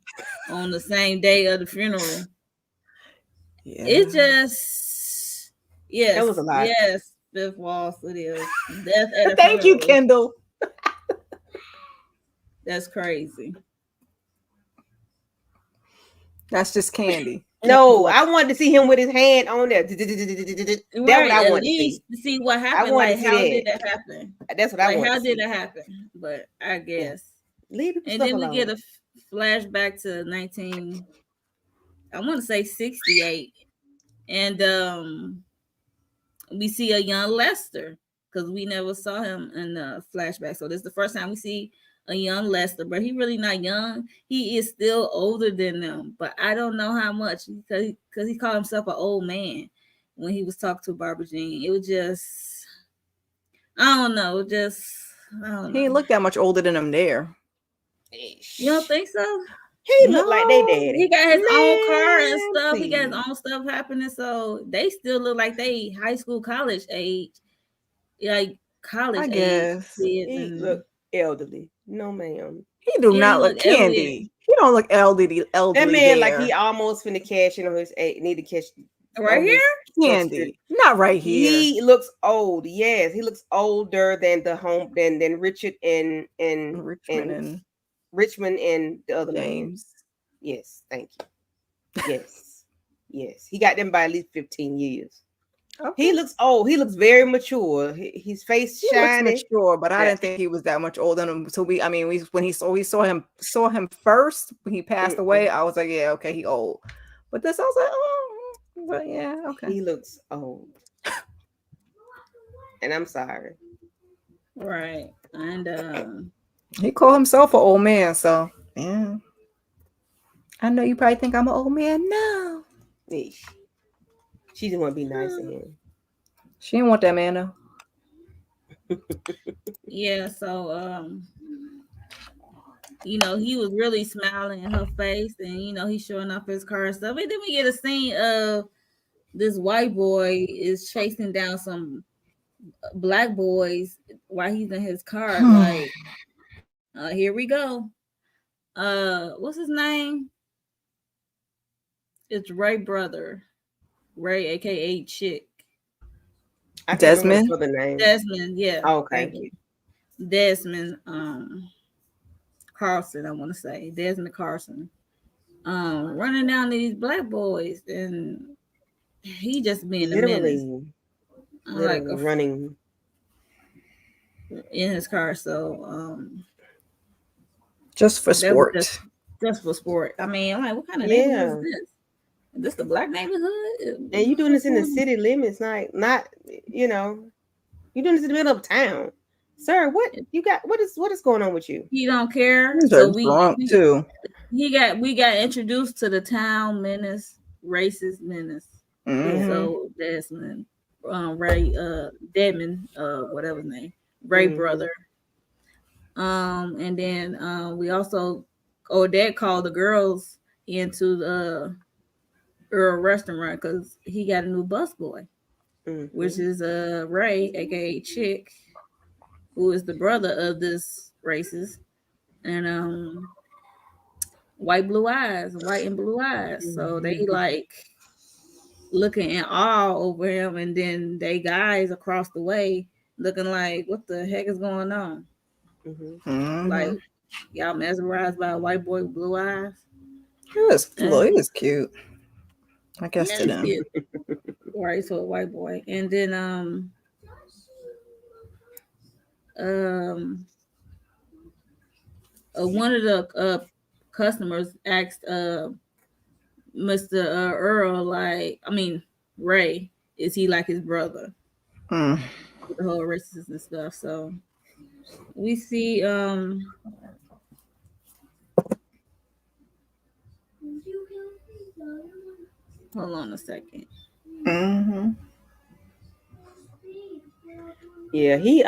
on the same day of the funeral. It Yeah. just, that was a yes, lot. yes, Fifth Wall it is. Death at a Thank you, funeral. Kendall. That's crazy. That's just candy. No, Kendall. I wanted to see him with his hand on there. That's what Right, I at wanted to see. least to see what I happened. wanted Like, to see how did that. that happen? That's what I Like, wanted how to did see. that happen? But I Yeah. guess. Leave people And stuff then we get alone. a flashback to 19, I want to say 68. And we see a young Lester because we never saw him in the flashback. So this is the first time we see a young Lester, but he really not young. He is still older than them, but I don't know how much because he called himself an old man when he was talking to Barbara Jean. It was just I don't know, just I don't He know. ain't look that much older than him there. You don't think so? He looked like they No. He daddy. got his own car and Man, stuff. He got his please. own stuff happening, so they still look like they high school, college age, like college I age guess. kids, He and looked elderly. No, ma'am. He do yeah, he not look look elderly. candy. He don't look That elderly man, like he there. almost finna cash in on his need to cash Right on here, his Social Security. Candy. Not right here. He looks old. Yes, he looks older than the home than Richard Richmond and and Richmond and the other man. James. Yes, thank you. Yes, yes, he got them by at least 15 years. He Okay. looks old. He looks very mature. His face He looks shiny. mature, but I Yeah. didn't think he was that much older than him. So we saw him first when he passed away. I was like, yeah, okay, he old. But this I was like, oh, but yeah, okay. He looks old, and I'm sorry. right? And He called himself an old man, so yeah. I know you probably think I'm an old man. No, Ish. She just want to be nice to him. she didn't want that man though. yeah, so he was really smiling in her face, and he's showing off his car and stuff. And then we get a scene of this white boy is chasing down some black boys while he's in his car. Like, here we go. What's his name? It's Ray brother, Ray, aka Chick. I can't remember his Desmond. brother name. Desmond, yeah, Oh, thank okay. you. Desmond Carson, I want to say Desmond Carson, running down these black boys, and he just being a menace, Literally, like literally running. in his car. So Just for that was just sport. just for sport. I mean, I'm like, what kind of neighborhood is Yeah. this? Is this the black neighborhood? And you doing What's this in the going on? city limits, like not, you know, you doing this in the middle of town, sir. What you got? What is going on with you? He don't care. These are So we drunk we too. we got introduced to the town menace, racist menace. Yeah. Hmm. So Desmond, Ray, Deadman, whatever his name, Ray Mm-hmm. brother. And then we also, Dad called the girls into the Earl restaurant because he got a new busboy, which Mm-hmm. is Ray, aka Chick, who is the brother of this racist, and white and blue eyes. So they Mm-hmm. like looking in awe over him, and then they guys across the way looking like, what the heck is going on? Mm-hmm. Like, Hmm. y'all mesmerized by a white boy with blue eyes? He And was cute. I guess yeah, to he's them. cute. Right, so a white boy. And then um one of the customers asked Mr. Earl, like, I mean Ray, is he like his brother? Mm. With the whole racist and stuff. So we see hold on a second. Hmm. Yeah. He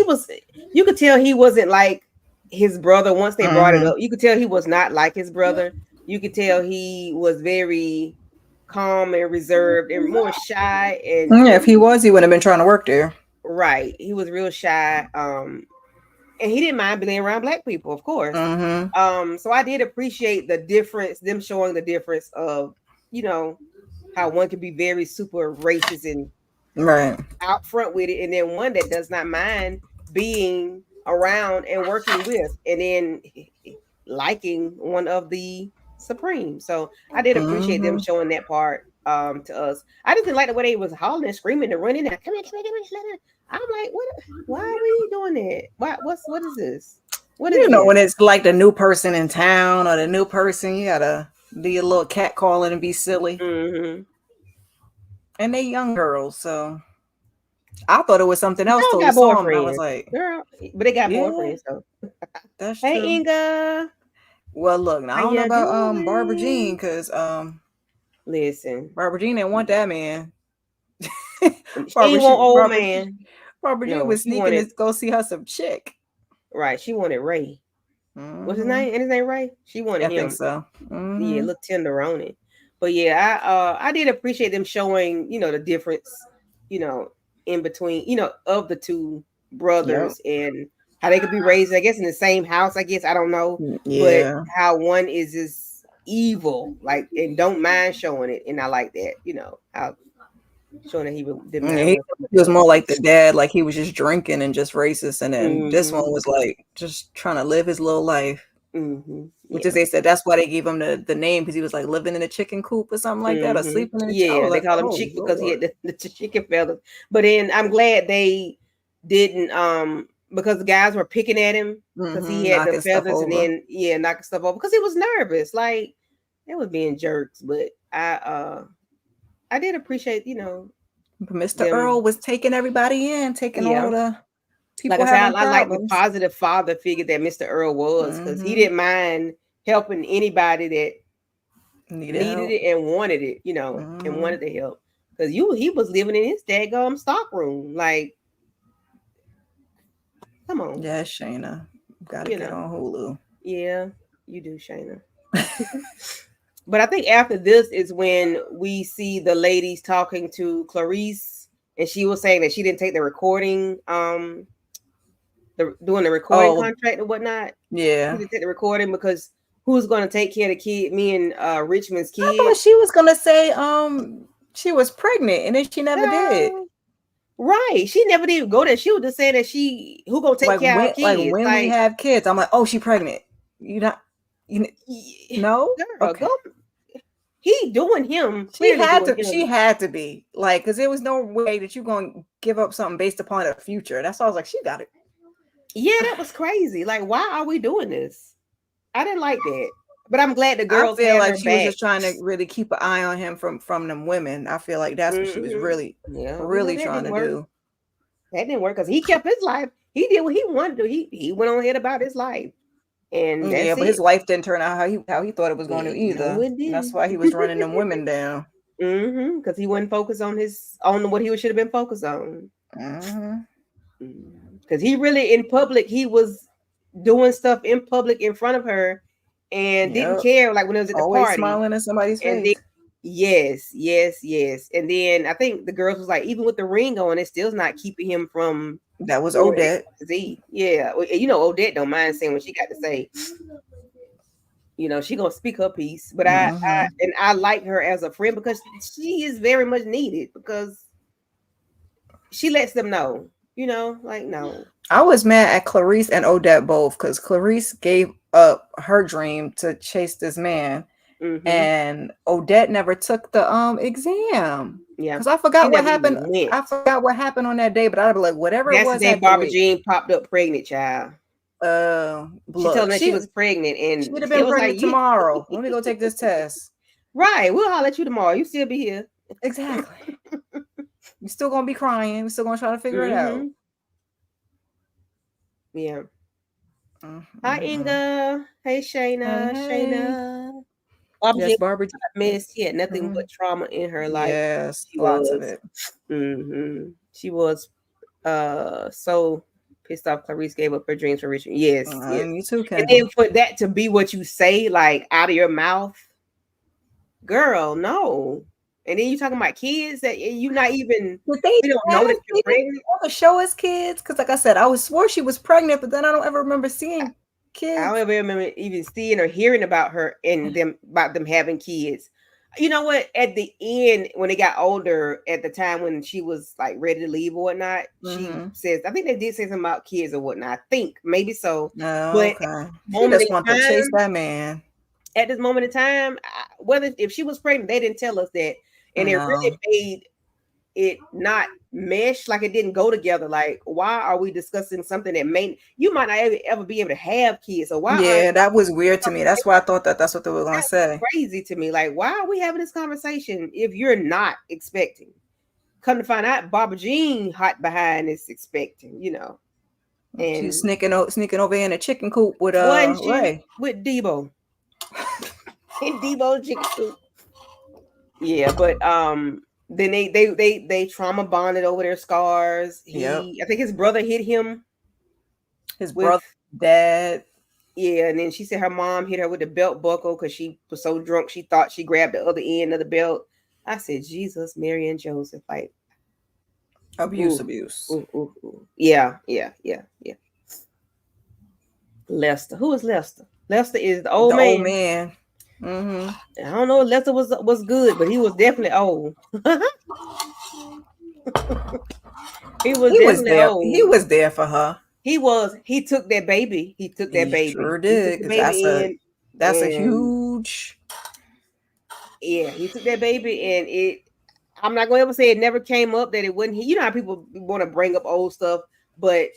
was. You could tell he wasn't like his brother. Once they brought it Hmm. up, you could tell he was not like his brother. You could tell he was very calm and reserved and more shy and Yeah, if he was, he wouldn't have been trying to work there. right. He was real shy. And he didn't mind being around black people, of course. Hmm. So I did appreciate the difference, them showing the difference of, you know, how one can be very super racist and Right. out front with it, and then one that does not mind being around and working with, and then liking one of the Supreme. So I did appreciate them Hmm. showing that part to us. I just didn't like the way they was hollering and screaming and running. Come here, come here, come here, come here. I'm like, what? Why are we doing that? What is this? What is You know, this? when it's like the new person in town or the new person, you gotta do your little cat calling and be silly. Mm-hmm. And they young girls, so I thought it was something They else all till we got saw them, and I was boyfriends, like, girl, but they got yeah, boyfriends though. that's Hey true. Inga, Well, look, now, how I don't know you about Barbara Jean, doing? because Listen, Barbara Jean didn't want that man. she ain't want old man. Barbara Jean No, was she sneaking to wanted go see her some chick. right. She wanted Ray. What's his Hmm. name? And his name Ray. She wanted I think him. so. Yeah, Hmm. look tender on it. But yeah, I did appreciate them showing the difference, you know, in between of the two Yep. brothers and how they could be raised. I guess in the same house. I guess I don't know, but Yeah. how one is just evil, like and don't mind showing it, and I like that. How showing that he really didn't Yeah, mind he, when someone he was else. more like the dad, like he was just drinking and just racist, and then this one Mm-hmm. was like just trying to live his little life. Mm-hmm. Which is Yeah. they said that's why they gave him the name because he was like living in a chicken coop or something like that or Hmm. sleeping in a I Yeah, was they like, call him oh Chick because he Lord. had the chicken feathers. But then I'm glad they didn't because the guys were picking at him because he had the Knocking stuff feathers and over. then knocking stuff over because he was nervous. Like they was being jerks. But I did appreciate But Mr. them. Earl was taking everybody in, taking all Yeah, of the like people I said, having I like the problems. positive father figure that Mr. Earl was because he Hmm. didn't mind helping anybody that Needed needed help. it and wanted it, and Hmm. wanted to help. Because he was living in his daggum stock room. Like, come on, Yeah, Shayna. Gotta you get know. on Hulu. Yeah, you do, Shayna. But I think after this is when we see the ladies talking to Clarice, and she was saying that she didn't take the recording, doing the recording Oh, contract and whatnot. She yeah. didn't take the recording because who's going to take care of the kid? Me and Richmond's I kid. thought she was gonna say She was pregnant and then she never did. Girl, right. She never did go there. She was just saying that she who gonna take care of our Like kids. when we Like, have kids, I'm like, oh, she pregnant. You not you no? girl, Okay. go. He doing him, clearly doing She him. had to be like, because there was no way that you're going to give up something based upon a future. That's why I was like, she got it. Yeah, that was crazy. Like, why are we doing this? I didn't like that. But I'm glad the I girls feel had like her she was back. just trying to really keep an eye on him from them women. I feel like that's what she was Hmm. really, Yeah, we know really that trying didn't to work. do. That didn't work because he kept his life. He did what he wanted to do. He went on ahead about his life. And Yeah, that's but his it. life didn't turn out how he thought it was going to No, either. it That's didn't. why he was running them women down. Because he wasn't focused on what he should have been focused on. Hmm. Because he really in public, he was doing stuff in public in front of her and didn't Yep. care like when it was at the Always party. smiling in somebody's And then face. yes. And then I think the girls was like, even with the ring on, it still's not keeping him from That was doing Odette. X, Z. Yeah. You know, Odette don't mind saying what she got to say. You know, she gonna speak her piece. But Hmm. I like her as a friend because she is very much needed because she lets them know, like no. I was mad at Clarice and Odette both because Clarice gave up her dream to chase this man, Mm-hmm. and Odette never took the exam. Yeah. Because I She forgot what never happened. even went. I forgot what happened on that day, but I'd be like, whatever it That's the was, day had to Barbara wait. Jean popped up pregnant, child. She told Look, them that she was pregnant, she'd and have it been was like, pregnant you tomorrow. Let me go take this test. right, we'll holler at you tomorrow. You still be here. Exactly. You're still gonna be crying. We're still gonna try to figure it out. Mm-hmm. Yeah. Hi, Mm-hmm. Inga. Hey, Hey, Shayna. hey. Shayna. Barbara Yes, Jean Barbara. Miss. She had nothing Mhm. but trauma in her life. Yes, She lots of was. it. She was so pissed off Clarice gave up her dreams for Richard. Yes. You too, And then Kendall. for that to be what you say, like out of your mouth, girl, no. And then you talking about kids that you not even Did they we don't know that you're they didn't pregnant. ever show us kids? Because, like I said, I was swore she was pregnant, but then I don't ever remember seeing I don't kids. ever remember even seeing or hearing about her and them about them having kids. You know what? At the end, when they got older, at the time when she was like ready to leave or whatnot, she Mm-hmm. says, I think they did say something about kids or whatnot. I think maybe so. Oh, But okay. She moment just in wanted to chase time, that man. at this moment in time, whether if she was pregnant, they didn't tell us that, and it really No. made it not mesh, like it didn't go together. Like, why are we discussing something that may you might not ever be able to have kids? So why are Yeah, that was weird to me. That's why I thought that's what they were gonna that's say. crazy to me? Like, why are we having this conversation if you're not expecting? Come to find out, Barbara Jean hot behind is expecting. She's And sneaking over in a chicken coop with wasn't she Ray. with Debo in Debo chicken coop? Yeah, but then they trauma bonded over their scars. Yep. I think his brother hit him His with brother, dad. yeah, and then she said her mom hit her with the belt buckle because she was so drunk she thought she grabbed the other end of the belt. I said, Jesus, Mary, and Joseph, like, Abuse, ooh, abuse. ooh. Yeah. Lester, who is Lester? Lester is the old The old man. man. Mm-hmm. I don't know if Lester was good, but he was definitely old. He was He was definitely there. He old. was there for her. He was. He took that baby. He took that He baby. sure He took did, the because baby in, that's a and huge. yeah, he took that baby, and it. I'm not going to ever say it never came up that it wouldn't. You know how people want to bring up old stuff, but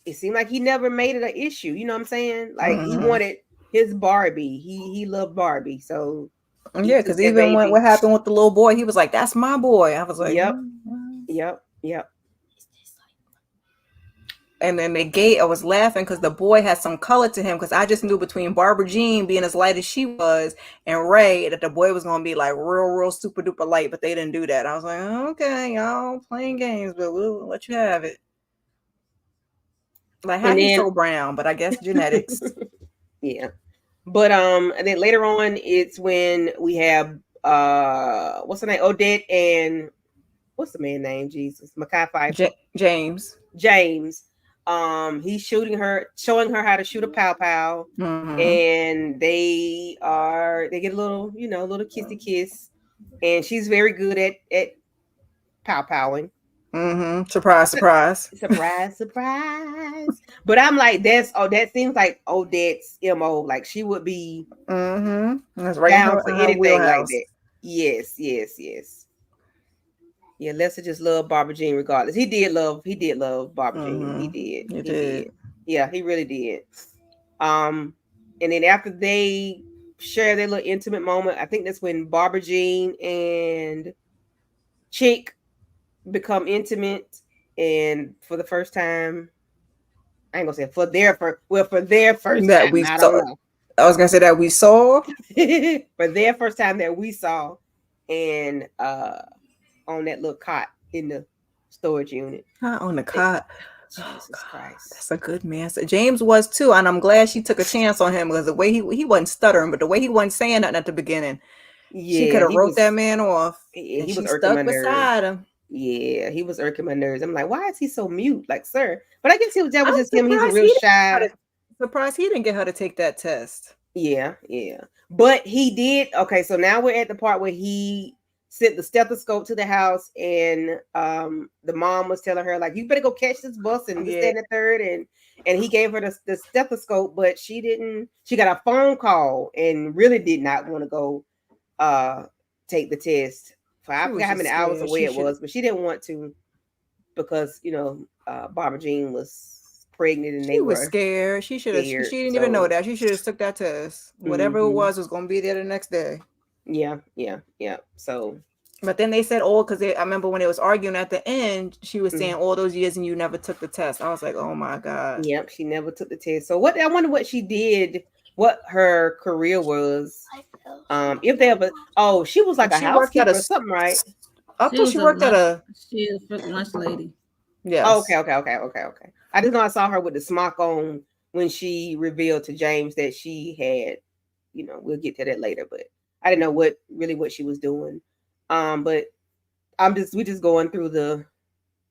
it seemed like he never made it an issue. You know what I'm saying? Like he Mm-hmm. wanted his Barbie. He loved Barbie, so he Yeah, took because that even when baby. what happened with the little boy, he was like, "That's my boy." I was like, Yep, "Mm." yep. And then I was laughing because the boy had some color to him because I just knew between Barbara Jean being as light as she was and Ray that the boy was gonna be like real super duper light, but they didn't do that. I was like, okay, y'all playing games, but we'll let you have it. Like how And he's then so brown, but I guess genetics. yeah, but and then later on, it's when we have what's the name? Odette and what's the man name? Jesus, Mackay Pfeiffer. James. James. He's showing her how to shoot a pow Mm-hmm. and they get a little, little kissy kiss and she's very good at pow powing. Surprise, surprise. Surprise, surprise. But I'm like, that seems like Odette's MO. Like she would be That's right down for in her anything like wheelhouse. that. Yes, yes, yes. Yeah, Lester just loved Barbara Jean regardless. He did love Barbara Jean. He did. You He did. did. Yeah, he really did. Um, and then after they share their little intimate moment, I think that's when Barbara Jean and Chick become intimate, and for the first time, I ain't gonna say for their first That time. we I saw. don't know. I was gonna say that we saw. For their first time that we saw, and on that little cot in the storage unit. Not on the cot. Oh Jesus God, Christ. that's a good man. So James was too, and I'm glad she took a chance on him because the way he wasn't stuttering, but the way he wasn't saying nothing at the beginning, she could Yeah, have wrote that man off, and he was she irking my stuck nerves. beside him. Yeah, he was irking my nerves. I'm like, why is he so mute? Like, sir. But I guess that was I'm just him. He's a real shy. surprised he didn't get her to take that test. Yeah, yeah. But he did. Okay, so now we're at the part where he sent the stethoscope to the house, and the mom was telling her, like, you better go catch this bus and this, that, Yeah, and the third. And he gave her the stethoscope, but she didn't. She got a phone call and really did not want to go uh take the test. For I she was forgot how just many hours scared. away She it should. was, but she didn't want to because Barbara Jean was pregnant and She they was were scared. She should have. She scared. didn't even know So that. She should have took that test. Whatever it mhm. was going to be there the next day. Yeah, yeah, yeah. So But then they said, "Oh, because I remember when they was arguing at the end, she was saying mm, all those years and you never took the test." I was like, "Oh my god." yep, she never took the test. So what I wonder what she did, what her career was. If they ever she was like a She worked at a. housekeeper or something, right? I She thought was she a worked at lunch. a. She was a lunch lady. Oh, okay, Yes. okay, okay, okay, okay. I just know I saw her with the smock on when she revealed to James that she had, we'll get to that later, but I didn't know what she was doing. But we just going through the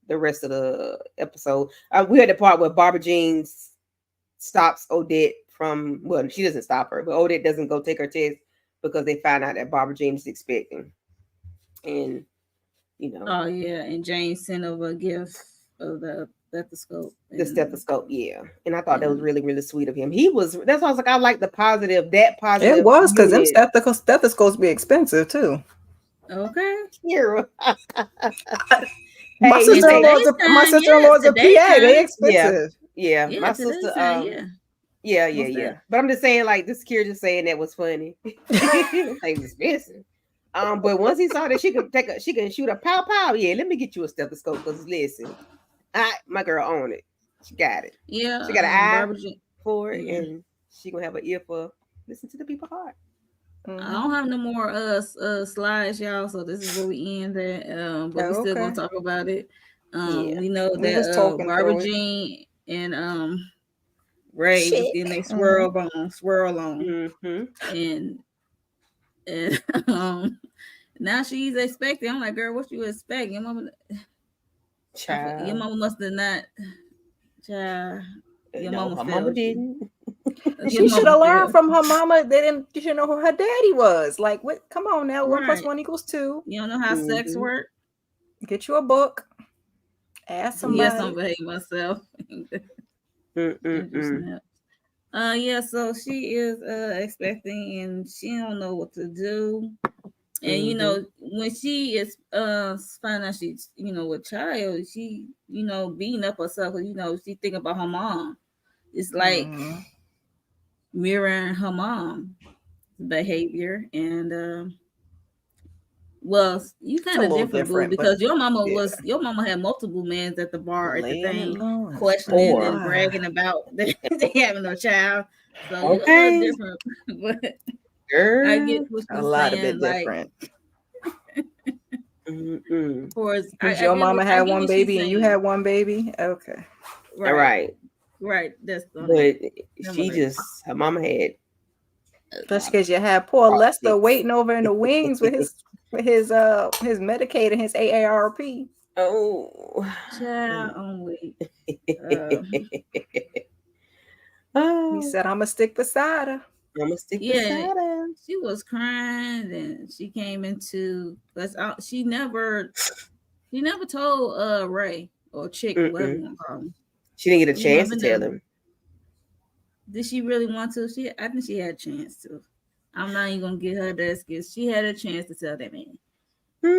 rest of the episode. We had the part where Barbara Jean stops Odette from, well, she doesn't stop her, but Odette doesn't go take her test because they find out that Barbara Jean is expecting. And, Oh yeah, and Jane sent over a gift of the stethoscope, the and stethoscope, yeah. And I thought that was and really, really sweet of him. That's why I was like, I like that It positive was because them unit. stethoscopes be expensive too. okay. Hero. My Hey, In today's my time, sister in yeah, law's a today's PA. They time, yeah, expensive. yeah. yeah, My today's sister, time, yeah. yeah, yeah, What's yeah. that? But I'm just saying, like, this kid just saying that was funny. Like, it's expensive. But once he saw that she can shoot a pow pow. Yeah, let me get you a stethoscope because listen, my girl own it. She got it. Yeah, She got an eye Barbara Jean. for it, Yeah, and she gonna have an ear for listen to the people heart. I Hmm. don't have no more slides, y'all. So this is where we end at. But we Oh, still gonna okay. talk about it. Yeah. We know We that was talking Barbara through it. Jean and Ray was Shit. getting a Hmm. swirl on, Mm-hmm. and and now she's expecting. I'm like, girl, what you expect? Your Child. mama must have not. Child, your No, mama her mama failed you. didn't. Your She should mama have learned failed from you. her mama. They didn't. She should know who her daddy was. Like, what? Come on now. One plus Right. one equals two. You don't know how sex Mm-hmm. work. Get you a book. Ask Yes, Mm-hmm. I'm somebody. behaving myself. Ginger Mm-mm-mm. snap. Yeah, so she is expecting and she don't know what to do. And Mm-hmm. when she is finding out she's with child, she beating up herself because she think about her mom. It's like Hmm. mirroring her mom behavior, and well, you It's kind a of little different, boo, different, but because your mama yeah. your mama had multiple men at the bar at the Laying it thing, low and questioning spreading Four. and wide. bragging about that they having no child. So you a little Okay. different, but I get Girl. what A you're lot of saying. bit Like, different. Mm-mm. for as Because your mama I had get one what she's baby and you had saying. one baby. Okay. All Right, right. right. That's funny. But Never she heard just, her mama had a Just lot of because you had poor Lester politics. waiting over in the wings with his Medicaid and his AARP. Oh. child only. Uh, He Oh. said, "I'ma stick beside her." I'm gonna stick Yeah, beside him. she was crying, and she came into because she never told Ray or Chick, whatever you Mm-mm. want to call him. She didn't get a We chance never to tell knew. him. Did she really want to? I think she had a chance to. I'm not even gonna get her that excuse. She had a chance to tell that man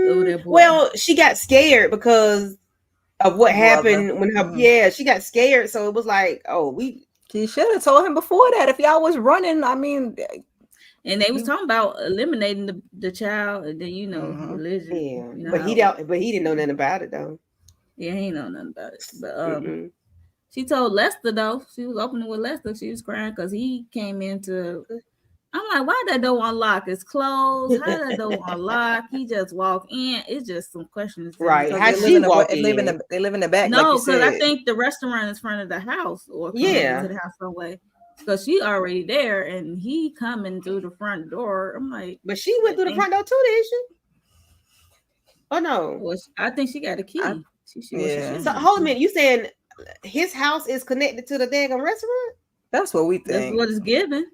over that boy. Well, she got scared because of what Brother. happened when her yeah, she got scared. So it was like, oh, we She should have told him before that. If y'all was running, I mean, And they was talking about eliminating the child, and then religion. yeah. You know But he how don't but he didn't know nothing about it though. yeah, he ain't know nothing about it. But Mm-mm. she told Lester though. She was opening with Lester. She was crying because he came into. I'm like, why that door unlock? It's closed. How that door unlock? He just walked in. It's just some questions in Right. my because How they head. live she in walk the in. they live in the back, like you No, because I said. think the restaurant is front of the house or connected to Yeah. the house some way. Because she already there and he coming through the front door. I'm like, But she went I through the think front door too, didn't she? Oh no. I think she got a I, key. She yeah, should So have a hold a key. minute. You saying his house is connected to the daggone restaurant? that's what we That's think. what it's given.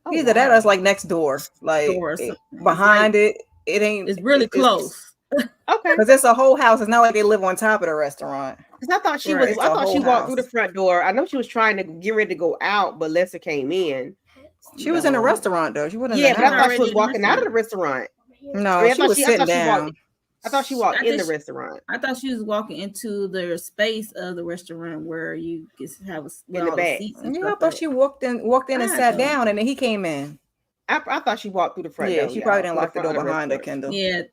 Oh Either that or it's wow. like next door, like Door or something. It's like behind it. It ain't. it's really It's close. Okay. because it's a whole house. It's not like they live on top of the restaurant. Because I thought she was. Right. It's I a thought she whole walked through the house. front door. I know she was trying to get ready to go out, but Lester came in. She was in a So restaurant though. She wasn't in the yeah, but She's I thought house. she already was in the walking out of restaurant. the restaurant. I No, mean, she was sitting she walked. down. I thought she walked I in think the restaurant I thought she was walking into the space of the restaurant where you can have with in the all the back. seats and Yeah, I stuff thought at. she walked in and I sat don't. down, and then he came in. I thought she walked through the front Yeah, door, she probably y'all, didn't to the lock the front door of the behind her, restaurant. Kendall. Yeah.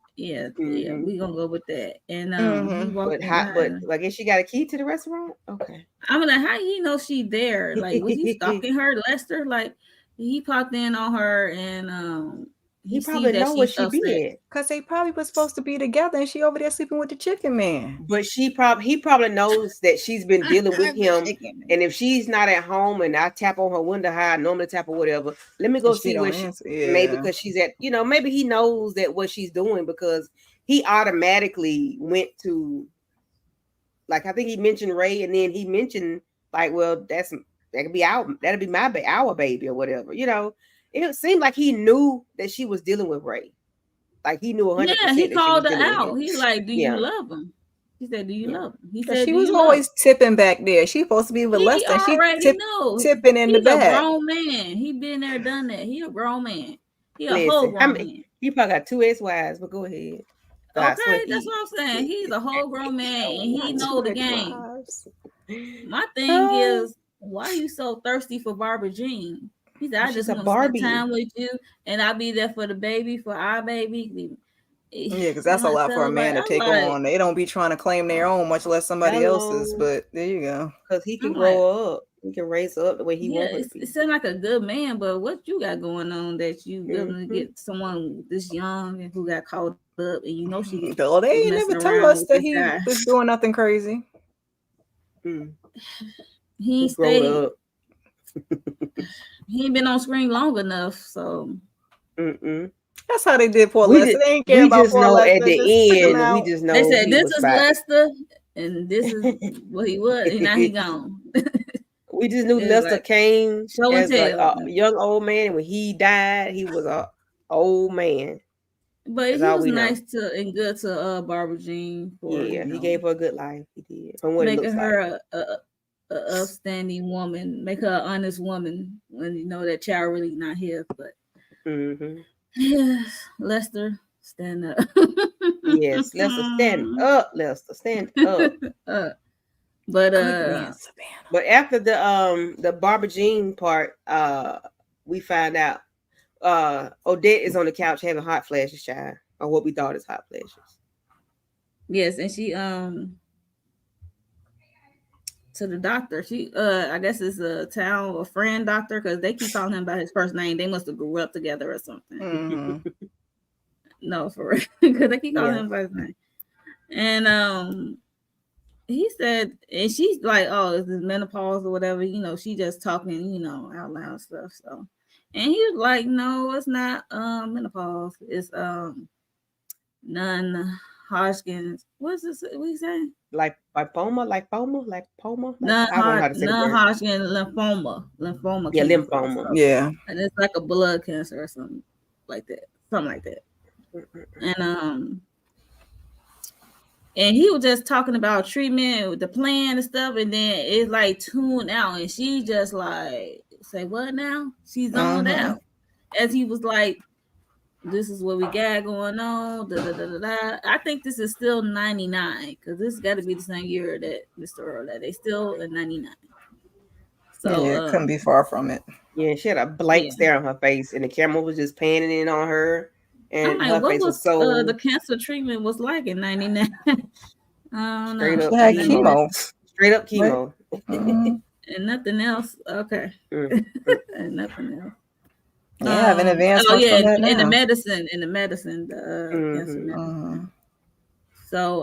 Hmm We gonna go with that. And he Mm-hmm. walked But in behind her. I guess she got a key to the restaurant. Okay. I'm like, how he know she there? Like, was he stalking her, Lester? Like, he popped in on her and He he see probably that know where she's she upset. be at. Because they probably was supposed to be together, and she over there sleeping with the chicken man. But he probably knows that she's been dealing with The him. chicken man. And if she's not at home and I tap on her window how I normally tap or whatever, let me go And she see where don't she answer. maybe Yeah. because she's at, maybe he knows that what she's doing because he automatically went to like I think he mentioned Ray and then he mentioned like, well, that could be that'll be our baby or whatever. It seemed like he knew that she was dealing with Ray. Like he knew Yeah, 100% he that she was called her dealing with him. out. He like, do you Yeah. love him? He said, do you Yeah. love him? He Because said, she do was you love him? always tipping back there. She supposed to be with He Lester, and she already know. tipping in the He's a back. grown man. He been there, done that. He a grown man. He a whole Listen, grown man. he probably got two ex-wives, but go ahead. So I swear Okay, that's what I'm saying. He's a whole grown man and he Not know two the game. ex-wives. My thing Oh, is, why you so thirsty for Barbara Jean? He said, I she's just a want to spend Barbie. time with you and I'll be there for the baby, for our baby. Yeah, because You that's a want to lot for a tell man like to I'm take like on. They don't be trying to claim their own, much less somebody else's. Hello. But there you go. Because he can I'm like, grow up. He can raise her up the way he yeah, wants her to it be. sounds like a good man, but what you got going on that you willing to Mm-hmm. get someone this young and who got caught up and you know she Though they was ain't messing never tell around us with that this he guy. was doing nothing crazy. Mm. He He ain't growed stayed. up. He ain't been on screen long enough, so Mm-mm. That's how they did poor We Lester. just, They ain't care we about just poor know at Lester. Just took the him end, we out. just they know said he this was is about. Lester and this is what he was, and now he gone. We just knew It's Lester like came show and as tell. a young old man. And when he died, he was a old man. But That's he all was we know. nice to and good to Barbara Jean for Yeah, he gave her a good life. He did. From what it making looks like. her a upstanding woman, make her an honest woman when you know that child really not his. But Mm-hmm. yeah, Lester, stand up. Yes, Lester, stand up, Lester, stand up. uh, but Good man, Savannah. But after the Barbara Jean part, we find out Odette is on the couch having hot flashes, child, or what we thought is hot flashes. yes, and she to the doctor. She I guess it's a friend doctor because they keep calling him by his first name. They must have grew up together or something. Mm-hmm. No, for real, because they keep calling Yeah. him by his name. And he said, and she's like, oh, is this menopause or whatever? She just talking, out loud stuff. So, and he was like, no, it's not menopause. It's non Hodgkin's. What's this? What you saying? Like lipoma. Like Non I don't know how to say the non word. Hodgkin lymphoma Yeah, cancer or lymphoma. something. Yeah. And it's like a blood cancer or something like that. Something like that. Mm-mm. And he was just talking about treatment, the plan and stuff, and then it's like tuned out, and she just like say what now? She zoned Mm-hmm. out as he was like, "This is what we got going on." Da, da, da, da, da. I think this is still '99 because this got to be the same year that Mr. Earl that they still in '99. So Yeah, it couldn't be far from it. Yeah, she had a blank yeah, stare on her face, and the camera was just panning in on her, I'm and like, her what face was was the so cancer treatment was like in '99? I don't straight know. She up had chemo, 99 chemo, straight up right? chemo. Mm-hmm. and nothing else. Okay, Mm, mm, and nothing else. They having Oh advancements yeah, from that in the now. medicine, the cancer mhm. medicine. Mm-hmm. So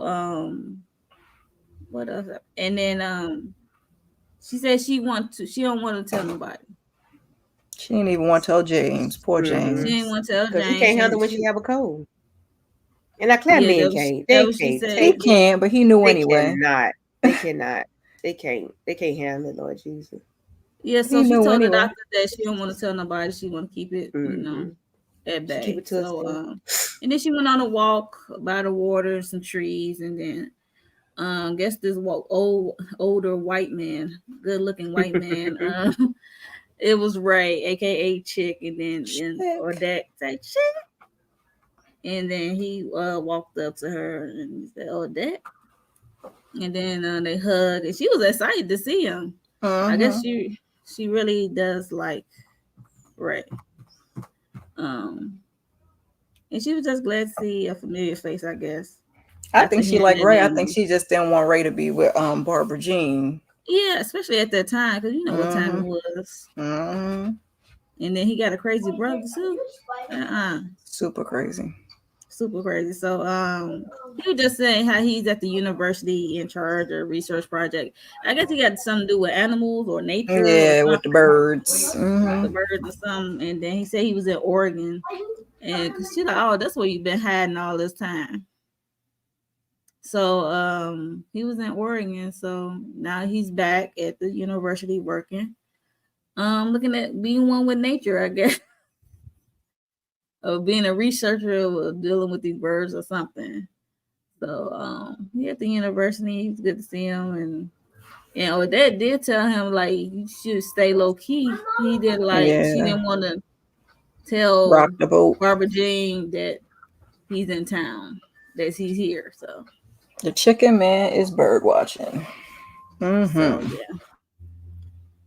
what else? And then she said she don't want to tell nobody. She didn't even want to tell James. Poor She Mhm. didn't James. want to tell Cause he Jane. can't handle when She she have a cold, and I clap yeah, men can't. that They was she can't He said. take. can't, but he knew They anyway. cannot. They cannot. They can't. They can't handle it, Lord Jesus. Yeah, He so she knew told the anyway. doctor that she don't want to tell nobody. She want to keep it, Hmm. at She keep bay. it to So herself. and then she went on a walk by the water, some trees, and then guess this older white man, good looking white man. It was Ray, aka Chick, and then or Chick. that say Chick, and then he walked up to her and he said, "Oh, that," and then they hugged, and she was excited to see him. I guess Mm-hmm. she really does like Ray, um, and she was just glad to see a familiar face, I guess, I after think she hearing liked that Ray. I think name. she just didn't want Ray to be with Barbara Jean. Yeah, especially at that time, because you know what time Mm-hmm. it was. Mm-hmm. And then he got a crazy brother too. Uh-uh. Super crazy. Super crazy. So he was just saying how he's at the university in charge of research project. I guess he got something to do with animals or nature or Yeah, with the something, birds. the Mm-hmm. birds or something. And then he said he was in Oregon. And cause she's like, oh, that's where you've been hiding all this time. So he was in Oregon. So now he's back at the university working. Looking at being one with nature, I guess. Of being a researcher of dealing with these birds or something. So he at the university. It's good to see him, and Odette did tell him like you should stay low key. He did like she Yeah. didn't want to Rock tell the boat. Barbara Jean that he's in town, that he's here. The chicken man is bird watching. So Mm-hmm. yeah,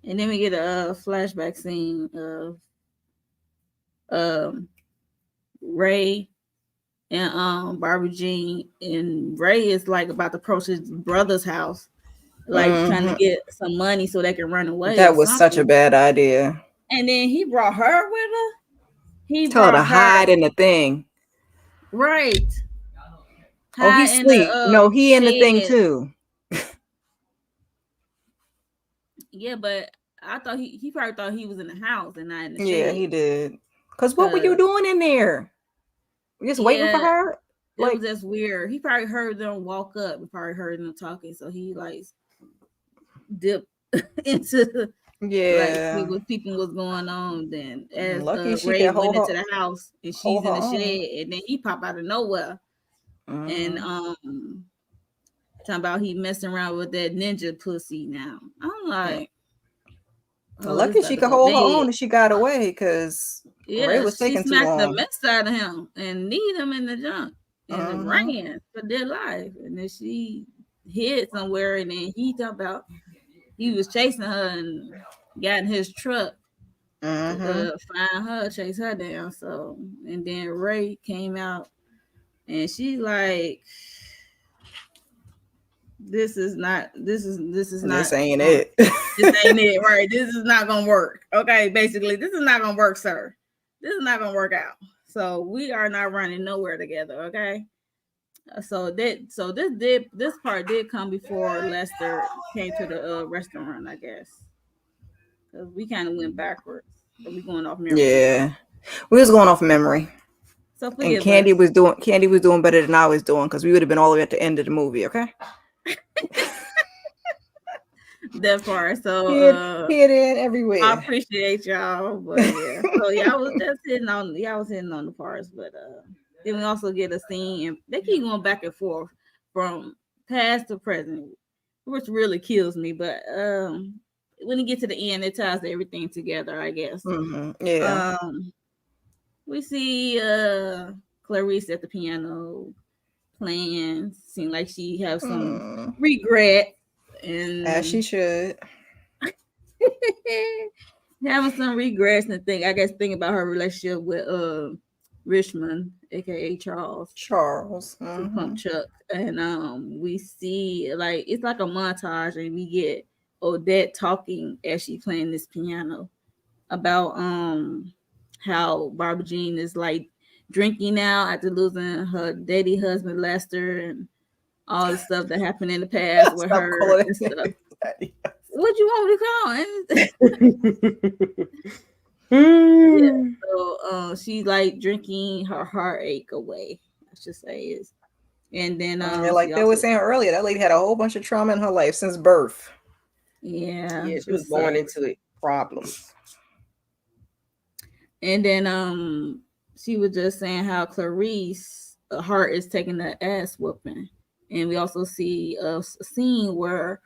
and then we get a flashback scene of um Ray and Barbara Jean, and Ray is like about to approach his brother's house, like trying to Mm-hmm. get some money so they can run away or That was such a something. bad idea. And then he brought her with her. He Tell her to brought her hide in the thing. right Oh, he high in the sleep. No, he in the thing shed. too. Yeah, but I thought he probably thought he was in the house and not in the Yeah, shed. he did. Cause what were you Cause doing in there? Just waiting for yeah, her? it was Like, just weird. He probably heard them walk up. He probably heard them talking, so he like dipped into like see yeah. what people was going on. Then as Lucky she Ray could went into the house and hold she's her in the own. shed, and then he popped out of nowhere and Mm-hmm. talking about he messing around with that ninja pussy. Now I'm like, oh, this Lucky about she to could go hold her big. own and she got away because Ray Yeah, was she taking too smacked the long. mess out of him and kneed him in the junk and Mm-hmm. ran for dear life. And then she hid somewhere, and then he talked about he was chasing her and got in his truck to Mm-hmm. find her, chase her down. So, and then Ray came out, and she like, this is This not ain't going. it. This ain't it, right? This is not gonna work. Okay, basically, this is not gonna work, sir. This is not gonna work out. So we are not running nowhere together. Okay. So this part did come before Lester came to the restaurant, I guess, because we kind of went backwards. But we going off memory. Yeah. We was going off memory. So And forgive us. Candy was doing better than I was doing because we would have been all the way at the end of the movie. Okay. That part. So Hit in I everywhere. appreciate y'all, but yeah. So y'all was just hitting on the parts, but then we also get a scene and they keep going back and forth from past to present, which really kills me. But when you get to the end, it ties everything together, I guess. Yeah. We see Clarice at the piano playing, seem like she has some regret As she and should. having some regrets and think about her relationship with Richmond, aka Charles, Charles. to Pump Chuck. And we see like it's like a montage and we get Odette talking as she playing this piano about how Barbara Jean is like drinking now after losing her daddy husband Lester and all the stuff that happened in the past with Stop her calling and stuff. it. What you want me to call? Yeah. Hmm. So she's like drinking her heartache away, I should say is. And then Yeah, she like they were also saying earlier, that lady had a whole bunch of trauma in her life since birth. yeah, Yeah, she it was born sucks. into it. Problems. And then she was just saying how Clarice heart is taking the ass whooping. And we also see a scene where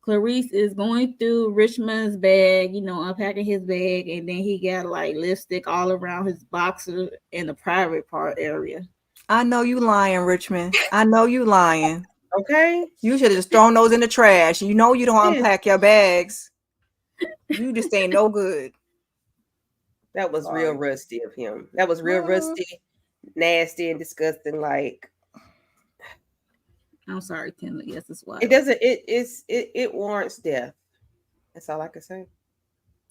Clarice is going through Richmond's bag, unpacking his bag, and then he got like lipstick all around his boxer in the private part area. I know you lying, Richmond. I know you lying. Okay. You should have just thrown those in the trash. You know you don't Yeah. unpack your bags. You just ain't no good. That was real Sorry. rusty of him. That was real rusty, nasty, and disgusting. Like I'm sorry, Kendall. Yes, it's it wild. doesn't. It warrants death. That's all I can say.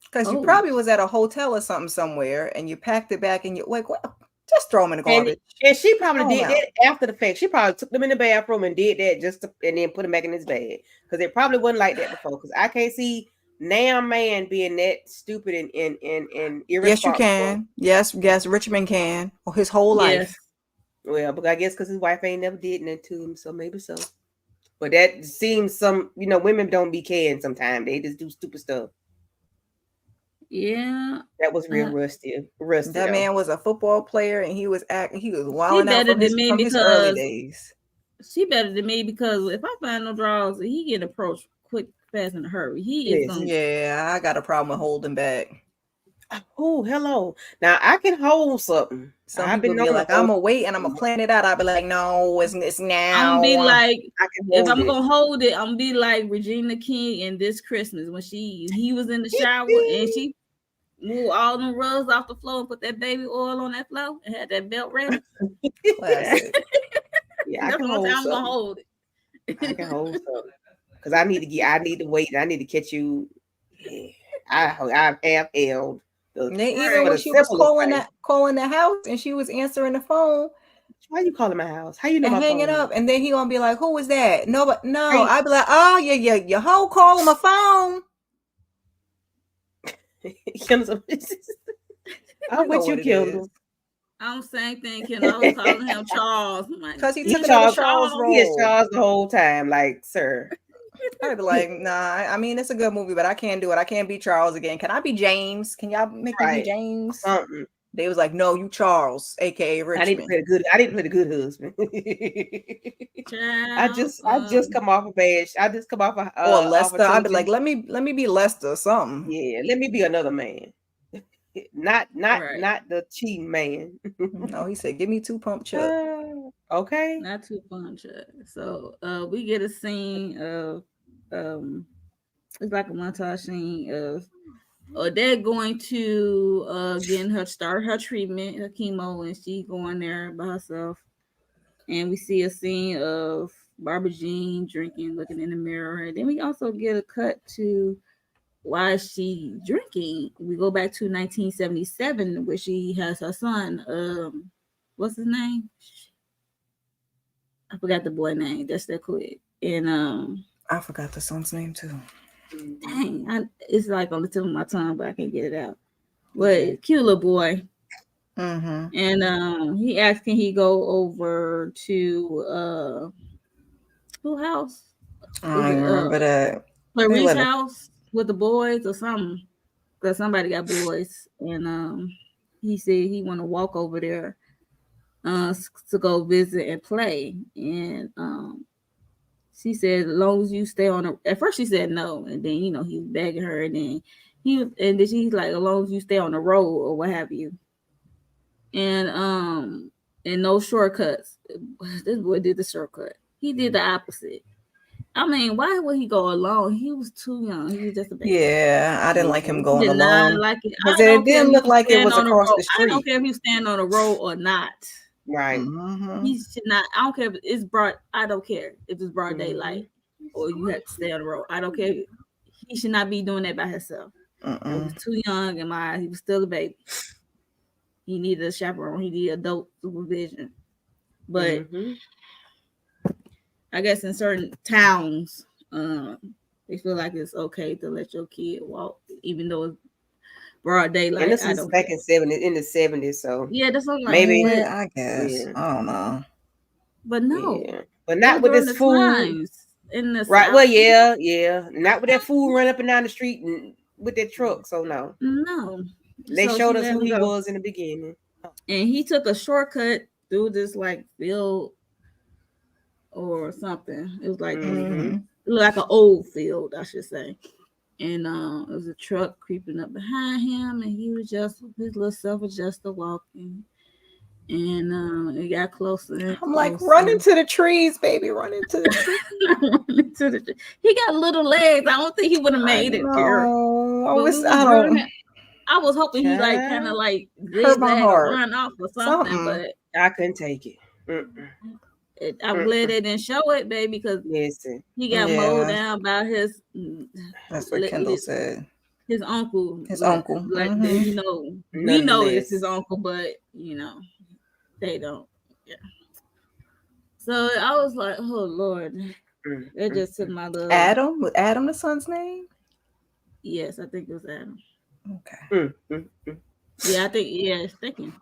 Because you Oh, probably was at a hotel or something somewhere and you packed it back and you like, what? Just throw them in the And garbage. and she probably Throw 'em did out. that after the fact. She probably took them in the bathroom and did that and then put them back in his bag because it probably wasn't like that before. Because I can't see now man being that stupid and Yes, you irresponsible. can. Yes, Richmond can. Or his whole yes. life. Well, but I guess because his wife ain't never did nothing to him, so maybe so. But that seems women don't be caring sometimes. They just do stupid stuff. Yeah. That was real Uh, rusty That though. man was a football player and he was she wilding out better from than his me from his early because days. if I find no draws, he get approached quick, fast, in a hurry. He is Listen. gonna. Yeah, I got a problem with holding back. Oh, hello. Now I can hold something. Some I've people been be known to like, I'm hold gonna wait and I'm gonna something. plan it out. I'll be like, no, it's I'm gonna be now. like, I can if hold I'm it. gonna hold it, I'm gonna be like Regina King in This Christmas when he was in the shower and she moved all them rugs off the floor and put that baby oil on that floor and had that belt ready. Classic. Yeah, I That's can the only hold time I'm gonna something. hold I can it. hold something. Because I need to wait. I need to catch you. Yeah, I have held And then even for Right. when the she was simplest thing. calling the house and she was answering the phone Why you calling my house? How you know and my hanging phone number? up, and then he gonna be like, "Who was that?" No, but no, Hey, I'd be like, "Oh, yeah, your whole call on my phone." Kendall, I'm You know with you, what it is, Kendall. I'm same thing, Ken. I was calling him Charles. I'm like, because he He took another charged. Charles Charles. He is role. charged the whole time, like sir. I'd be like, "Nah, I mean it's a good movie, but I can't do it. I can't be Charles again. Can I be James? Can y'all make me be Right. James?" Something. They was like, "No, you Charles, aka I need to Richmond." play the good. I need to play the good husband. Child, I just come off a bad. I just come Or off a Lester. I'd be like, trilogy. "Let me be Lester or something." Yeah, let me be another man. right. Not the cheating man. No, he said, "Give me two pump chuck." Okay. Not too fun, child. So we get a scene of um it's like a montage scene of they're going to getting her start her treatment, her chemo, and she going there by herself. And we see a scene of Barbara Jean drinking, looking in the mirror. And then we also get a cut to why is she drinking. We go back to 1977 where she has her son. What's his name? I forgot the boy name. That's that quick. And I forgot the son's name too. Mhm. dang, it's like on the tip of my tongue, but I can't get it out. Okay. But cute little boy. Mm-hmm. And he asked, can he go over to who house? Was I it remember that. They Clarice let him. house with the boys or something? Because somebody got boys, and he said he want to walk over there to go visit and play. And she said, as long as you stay on the. At first she said no, and then he was begging her, and then she's like, as long as you stay on the road or what have you, and no shortcuts. This boy did the shortcut. He did the opposite. I mean, why would he go alone? He was too young. He was just a baby. Yeah, I didn't like him Mhm. He going did not alone like it. because I it don't care if didn't he look was like it standing was on the across road. the I don't street. care if he was standing on the road or not. Right. Mm-hmm. He should not. I don't care if it's broad. I don't care if it's broad daylight Mhm. or you have to stay on the road. I don't care. He should not be doing that by himself. He was Mm-mm. too young in my eyes. He was still a baby. He needed a chaperone. He needed adult supervision. But Mhm. I guess in certain towns, they feel like it's okay to let your kid walk, even though it's broad And daylight. this I was don't back care. in '70s, so Yeah, that's what I'm like. maybe, Yeah, I guess. yeah, I don't know. But no, yeah, but it not was with during this the fool. times in the Right. Well, South. yeah, yeah. Not with that fool running up and down the street with that truck. So no, No, they so she showed us let who him he go, was in the beginning. and he took a shortcut through this like field or something. It was like Mm-hmm. Mm-hmm. it looked like an old field, I should say. And it was a truck creeping up behind him, and he was just his little self was just a walking, and it got closer and I'm like, run closer. into the trees, baby. Run into the tree. He got little legs. I don't think he would have I made it, girl. know. But we was I running. don't I was hoping he like kind of Child, like hurt my zigzag or heart. run off or something, Something. but I couldn't take it. Mm-mm, I'm glad mm-mm. they didn't show it, baby, because Listen. he got mowed Yeah, down by that's what Kendall said. his uncle. His uncle. Like Mm-hmm. we know it's his Nonetheless. uncle, but they don't. Yeah. So I was like, oh Lord, Mm, that mm, just took mm. my little. Adam? Was Adam the son's name? Yes, I think it was Adam. Okay. Mm, mm, mm. Yeah, I think yes, thank you.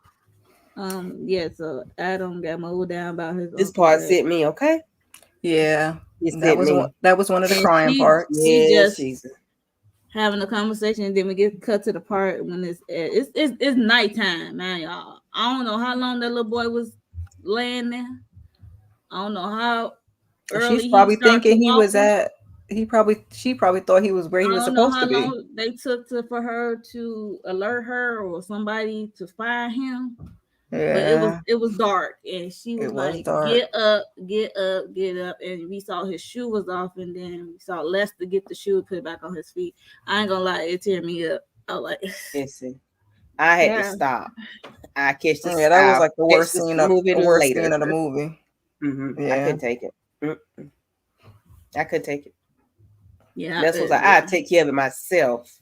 Yeah, so Adam got mowed down by his This uncle, part but sent me, okay? Yeah. It sent me. That was one of the and crying parts. we Yes, just Jesus. having a conversation, and then we get cut to the part when it's nighttime, man, y'all. I don't know how long that little boy was laying there. I don't know how And she's early he probably started to thinking walking. she probably thought he was where he I was don't know supposed how to be. long they took for her to alert her or somebody to find him. But Yeah. it was dark, and she It was was like, dark. "Get up, get up, get up!" And we saw his shoe was off, and then we saw Lester get the shoe put back on his feet. I ain't gonna lie, it teared me up. I was like, Listen, I had to "Yeah, stop. I catch this. Yeah, that was I'll like the catch worst this scene of movie the worst scene later. of the movie. I Yeah. couldn't take it. I couldn't take it. yeah, That's was like I yeah, take care of it myself.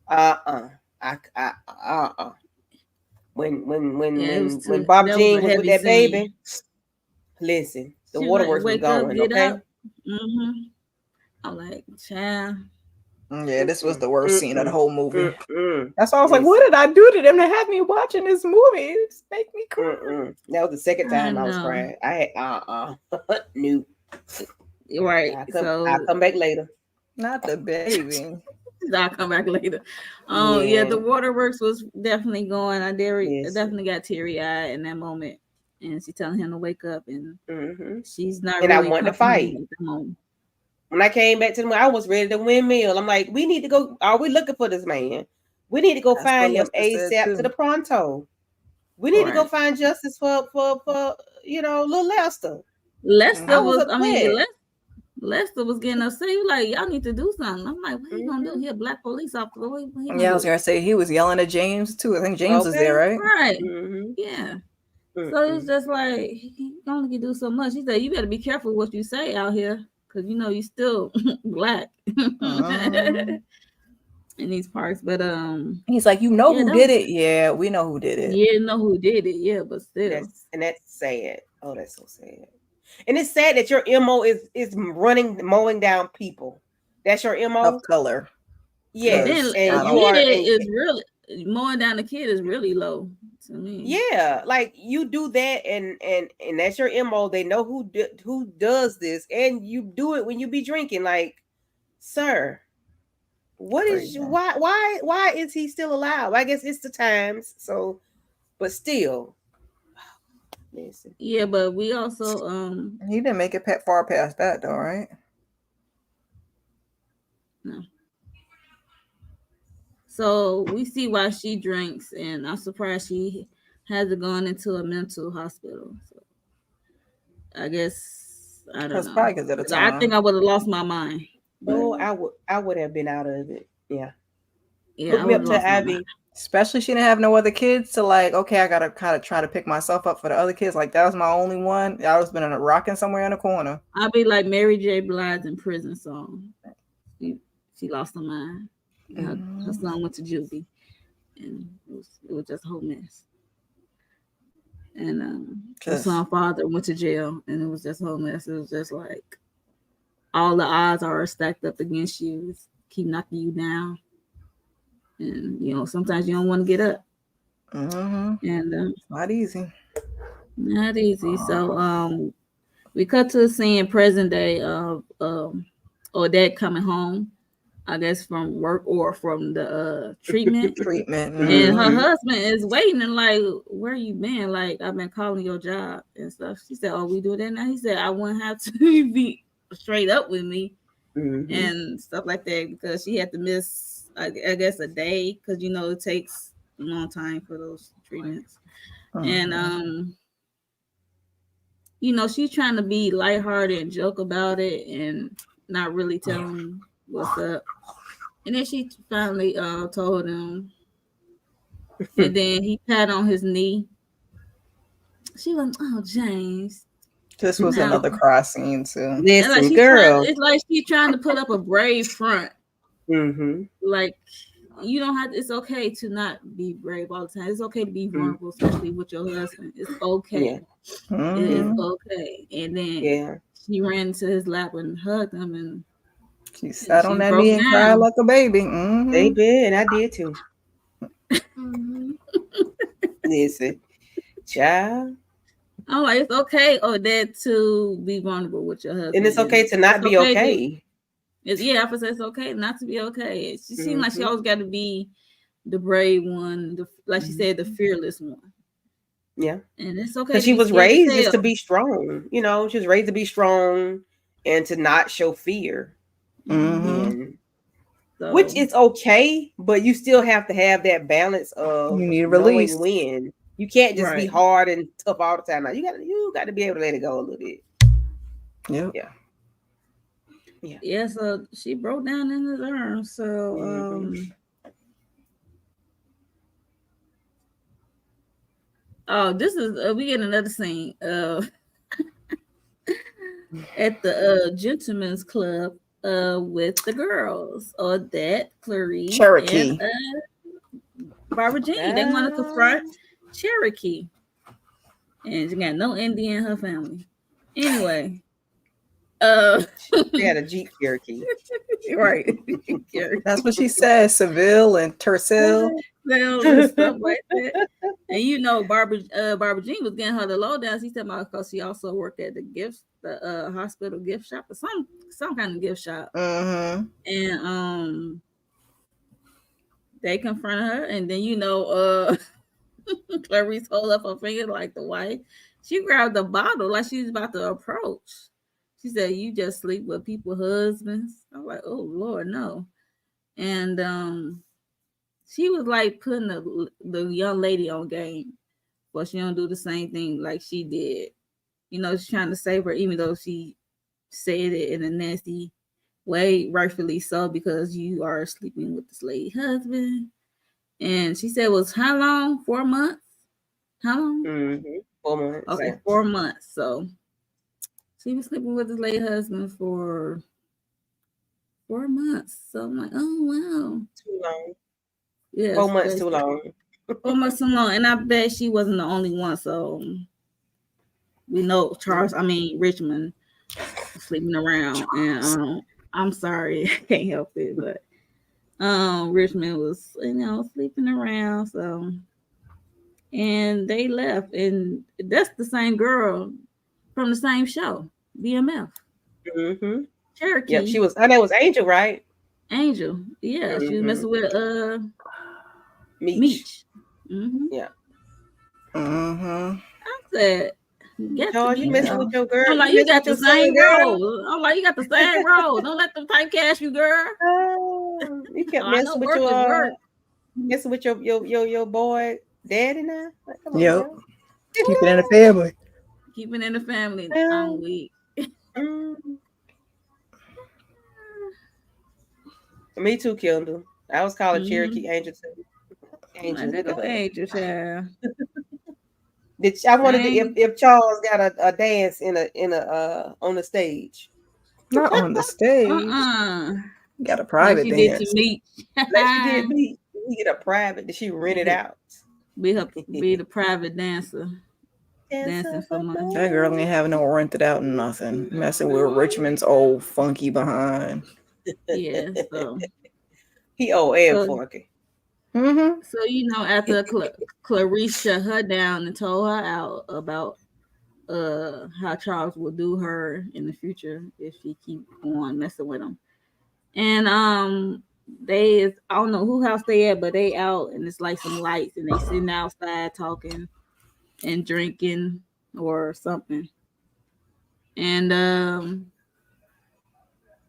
Uh-uh. Uh-uh. yeah." It was When too. Bob That was Jean a was with heavy that scene. baby, listen, the She was like, waterworks was "Wake up, going, get okay? up." I'm like, "Child, Yeah, this was Mm-mm, the worst scene of the mm-mm, whole movie. mm-mm. That's why I was like, what Listen, did I do to them to have me watching this movie? It just make me cry. that was the second I time I was know, crying. I had nope. right?" I'll So come back later. Not the baby. I'll come back later. Yeah, Yeah, the waterworks was definitely going. I listen. definitely got teary eyed in that moment, and she's telling him to wake up, and Hmm. she's not And I really wanted to pumping him fight. at the moment. When I came back to the I was ready to windmill. I'm like, we need to go. Are we looking for this man? We need to go That's what find him Lester said ASAP to the too. pronto. We need to go Right. find justice for little Lester. I Lester Hmm. was was, I mean, upset. Lester was getting upset. He was like, y'all need to do something. I'm like, what he gonna do? Hmm. He a black police officer. What he gonna Yeah, I was do? gonna say he was yelling at James too. I think James was there, Okay. right? Right. Hmm. Yeah. So it's Mm-mm. just like he only can do so much. He said, "You better be careful what you say out here, because you still black Mhm. in these parts." But He's like, you know yeah, who that did was it? Yeah, we know who did it. yeah, know who did it. Yeah, but still, That's sad. Oh, that's so sad. And it's sad that your MO is mowing down people. That's your Of MO. color. and Yes, then Because and I you don't are. admitted And is really mowing down the kid is really low to me. Yeah, like you do that, and that's your MO. They know who does this, and you do it when you be drinking. Like, sir, what is Crazy. why is he still alive? I guess it's the times. So, but still, listen. Yeah, but we also He didn't make it far past that though, right? no. So we see why she drinks, and I'm surprised she hasn't gone into a mental hospital. So I guess I don't That's know. probably because of the I think time. I would have lost my mind. But Oh, I would have been out of it. Yeah, yeah, hook I me would up have to lost my mind. Ivy. Especially she didn't have no other kids to like, okay, I gotta kind of try to pick myself up for the other kids. Like that was my only one. I was been in a rocking somewhere in the corner. I'd be like Mary J. Blige in prison song. She, she lost her mind. Her Mm-hmm. son went to juvie, and it was just a whole mess. And her Cause son father went to jail, and it was just a whole mess. It was just like all the odds are stacked up against you. It's keep knocking you down, and sometimes you don't want to get up, mm-hmm. and Not easy. not easy. So we cut to the scene present day of Odette coming home, I guess from work or from the treatment. Treatment. And her Mm-hmm. Hmm. husband is waiting and like, where you been? Like, I've been calling your job and stuff. She said, oh, we do that now. He said, I wouldn't have to be straight up with me Hmm. and stuff like that because she had to miss, I guess, a day because it takes a long time for those treatments. And Mm-hmm. she's trying to be lighthearted and joke about it and not really tell him what's up. And then she finally told him, and then he pat on his knee. She went, "Oh, James." This was Now, another cry scene too. and like Listen, girl. it's like she's trying to put up a brave front. Hmm. Like you don't have. It's okay to not be brave all the time. It's okay to be vulnerable, especially with your husband. It's Yeah, okay. It is Mm-hmm. okay. And then yeah. she ran into his lap and hugged him, She and sat on she that broke knee and cried down. like a baby. Mm-hmm. Baby, and I did too. Mhm. Listen, child. I'm like, it's okay, Odette, to be vulnerable with your And husband, it's okay and to it's not be okay to okay. yeah, I would say it's okay not to be okay. She seemed like she Hmm. always got to be the brave one, like she said, the Hmm. fearless one. Yeah, And it's okay because to she be was scared as raised just to hell. be strong. She was raised to be strong and to not show fear. Hmm. Mm-hmm. And which So is okay, but you still have to have that balance of You need a knowing release. when. You can't just be right, hard and tough all the time. Now you got to be able to let it go a little bit. Yep. Yeah, yeah. yeah. So she broke down in his arms. So Hmm. oh, this is we get another scene at the gentlemen's club with the girls, Odette, Clarice, and Cherokee. Barbara Jean. They want to Ah, confront Cherokee, and she got no Indian in her family. Anyway, uh, they had a Jeep Cherokee. right, That's what Cherokee, she said. Seville and Tercel. sales and stuff like that. And Barbara Jean was getting her the lowdown. She said about because she also worked at the hospital gift shop or some kind of gift shop. Mm-hmm. And they confronted her, and then Clarice hold up her finger like the wife. She grabbed the bottle like she was about to approach. She said, "You just sleep with people's husbands." I'm like, "Oh Lord, no!" And she was like putting the young lady on game, but she don't do the same thing like she did. She's trying to save her, even though she said it in a nasty way, rightfully so, because you are sleeping with this lady husband. And she said, "Was how long? 4 months? How long?" Hmm. 4 months. Okay, Yeah. 4 months. So she was sleeping with this lady husband for 4 months. So I'm like, oh wow, Too long. yes, 4 months but too long. 4 months so long, and I bet she wasn't the only one. So we know Yeah. Richmond was sleeping around, and I'm sorry, I can't help it, but Richmond was, sleeping around. So, and they left, and that's the same girl from the same show, BMF, Mm-hmm. Yep. Cherokee Her name was Angel, right? Angel. Yeah, she was Mm-hmm. messing with Meech. Meech. Hmm. Yeah. Mm-hmm. I said, get to Charles, you be messing with Yeah. them. your girl? I'm like, You you messing got with the your son, same girl? role. I'm like, you got the same role. Don't let them typecast you, girl. You kept Oh, I know messing with work is your work. messing with your boy daddy now. Like, come on Yep. now. Keep it in the family. Keeping in the family. I'm Um, weak. mm, me too, Kendall. I was calling Mm-hmm. Cherokee Angel too. Like, Angel. there go Angel, child. I wondered Same. if Charles got a dance in a on the stage Not on the stage. Uh-uh. You got a Like private she did to dance. me. like she did me. We get a private. Did she rent it out? Be the private dancer. Dancing Dancer for for money. That girl ain't having no rented out and nothing. Messing with Richmond's old funky behind. Yeah. So He old and so funky. Mm-hmm. after Clarice shut her down and told her out about how Charles will do her in the future if she keep on messing with him. And I don't know who house they at, but they out and it's like some lights and they sitting outside talking and drinking or something. And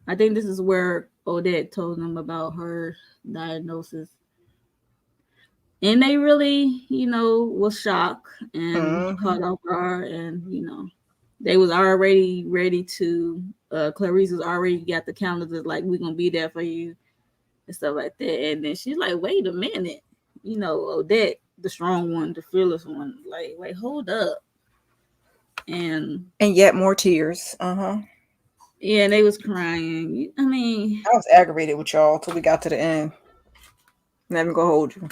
I think this is where Odette told them about her diagnosis. And they really, was shocked and Mm-hmm. caught off guard, and they was already ready to. Clarice was already got the calendar like we're gonna be there for you and stuff like that. And then she's like, "Wait a minute, Odette, the strong one, the fearless one. Like, wait, hold up." And And yet more tears. Uh-huh. yeah, they was crying. I mean, I was aggravated with y'all till we got to the end. Never gonna hold you.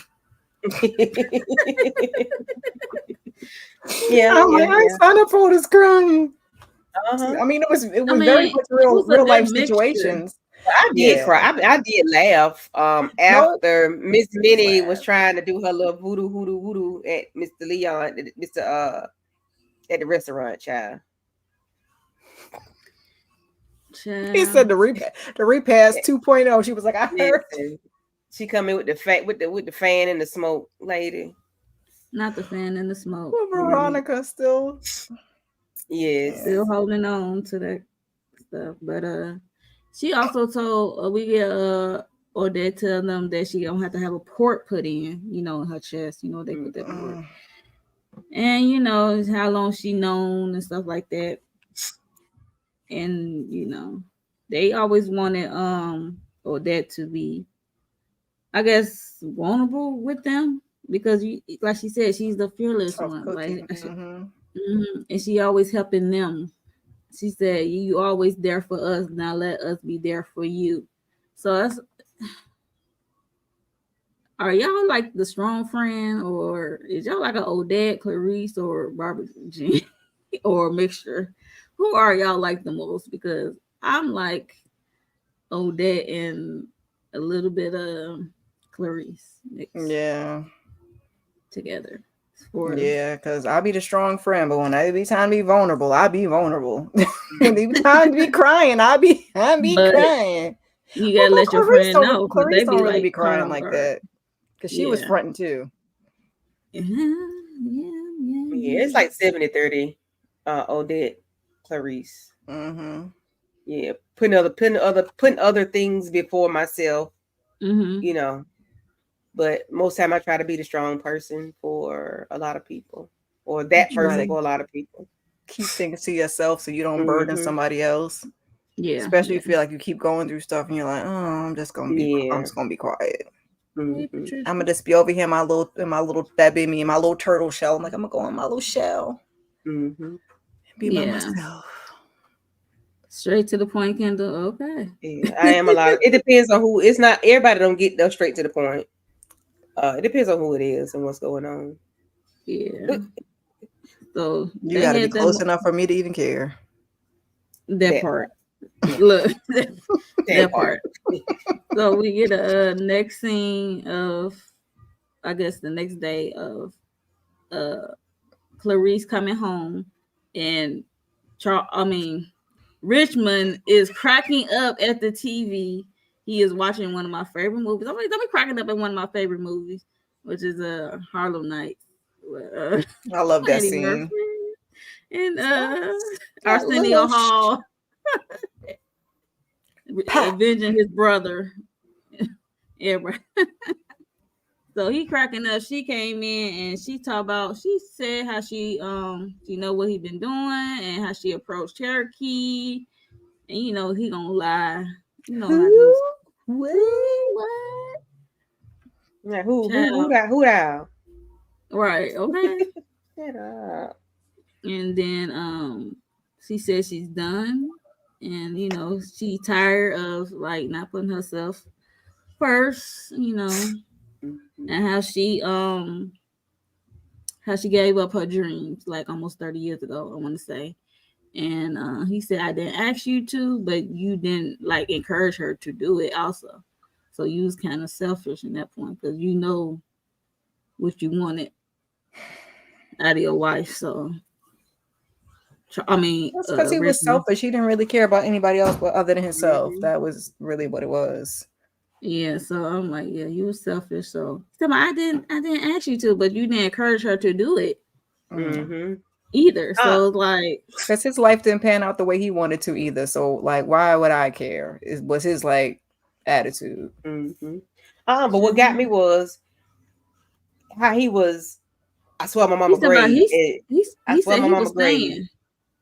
Yeah, I'm like, yeah, I ain't yeah. signed up for all this crying. Uh-huh. I mean, it I was very mean, much it was a real good life mixture. situations. I did Yeah. cry. I did laugh. No. After Miss Minnie was Laugh. trying to do her little voodoo at Mr. Leon, Mr. At the restaurant, child. He Child. said the repass Eh, 2.0. She was like, I heard Listen, she come in with the fan and the smoke, lady. Not the fan in the smoke. Mm, Veronica still. yes. Yeah. Still holding on to that stuff. But she also told we get Odette tell them that she don't have to have a port put in her chest. They put that port. Mm. And how long she known and stuff like that. And they always wanted Odette to be, I guess, vulnerable with them because like she said, she's the fearless Tough one. Like cookie. Mm-hmm. and she always helping them. She said, "You always there for us. Now let us be there for you." So are y'all like the strong friend, or is y'all like an Odette, Clarice, or Barbara Jean, or a mixture? Who are y'all like the most? Because I'm like Odette and a little bit of Clarice mixed Yeah. together. For Yeah, because I'll be the strong friend, but when it be time to be vulnerable, I'll be vulnerable. When it be time to be crying, I be but crying. you gotta let your Clarice friend don't know because Clarice they don't be really like be caught crying off like guard. that. Because she was Yeah. fronting too. Yeah, yeah, yeah, Yeah, it's yeah. like 70-30. Odette, Clarice. Mm-hmm. Yeah, putting other things before myself, Mm-hmm. you know. But most time I try to be the strong person for a lot of people, or You that try person to Mm-hmm. for a lot of people. keep things to yourself so you don't burden Hmm. somebody else. Yeah, Especially yeah. if you feel like you keep going through stuff and you're like, oh, I'm Yeah. just gonna be quiet. Hey, Hmm. I'm Patricia. gonna just be over here in my little that be me in my little turtle shell. I'm like, I'm gonna go in my little shell Hmm. and be by Yeah. myself. Straight to the point, Kendall. Okay. Yeah, I am a lot. It depends on who. It's not everybody don't get those straight to the point. It depends on who it is and what's going on. Yeah. So You they gotta be had them close enough for me to even care. that That part. part. Yeah, Look, that that part. part. So we get a next scene of, I guess, the next day of uh Clarice coming home, and Richmond is cracking up at the TV. He is watching one of my favorite movies. I'm like, don't be cracking up at one of my favorite movies, which is Harlem Nights with I love that Eddie Murphy scene. and That Arsenio little Hall pop. avenging his brother. Yeah, so he cracking up. She came in and she said how she know what he been doing and how she approached Cherokee, and he gonna lie. You know how Who? dudes. What? Who? What? Yeah, who Child. that who that? Right. Okay. Shut up. And then she said she's done, and she tired of like not putting herself first. Mhm. And how she gave up her dreams like almost 30 years ago, I want to say. And he said, I didn't ask you to, but you didn't like encourage her to do it also. So you was kind of selfish in that point because you know what you wanted out of your wife. So, That's because he was Richmond. selfish. He didn't really care about anybody else but other than himself. Mhm. That was really what it was. Yeah, so I'm like, yeah, you were selfish. So he said, I didn't ask you to, but you didn't encourage her to do it Mm. Mhm. either. Uh, So like, Because his life didn't pan out the way he wanted to either. So like, why would I care? It was his like attitude. mhm. But what got me was how he was. I swear my he mama said about grave. I he swear said my he mama was grave. staying.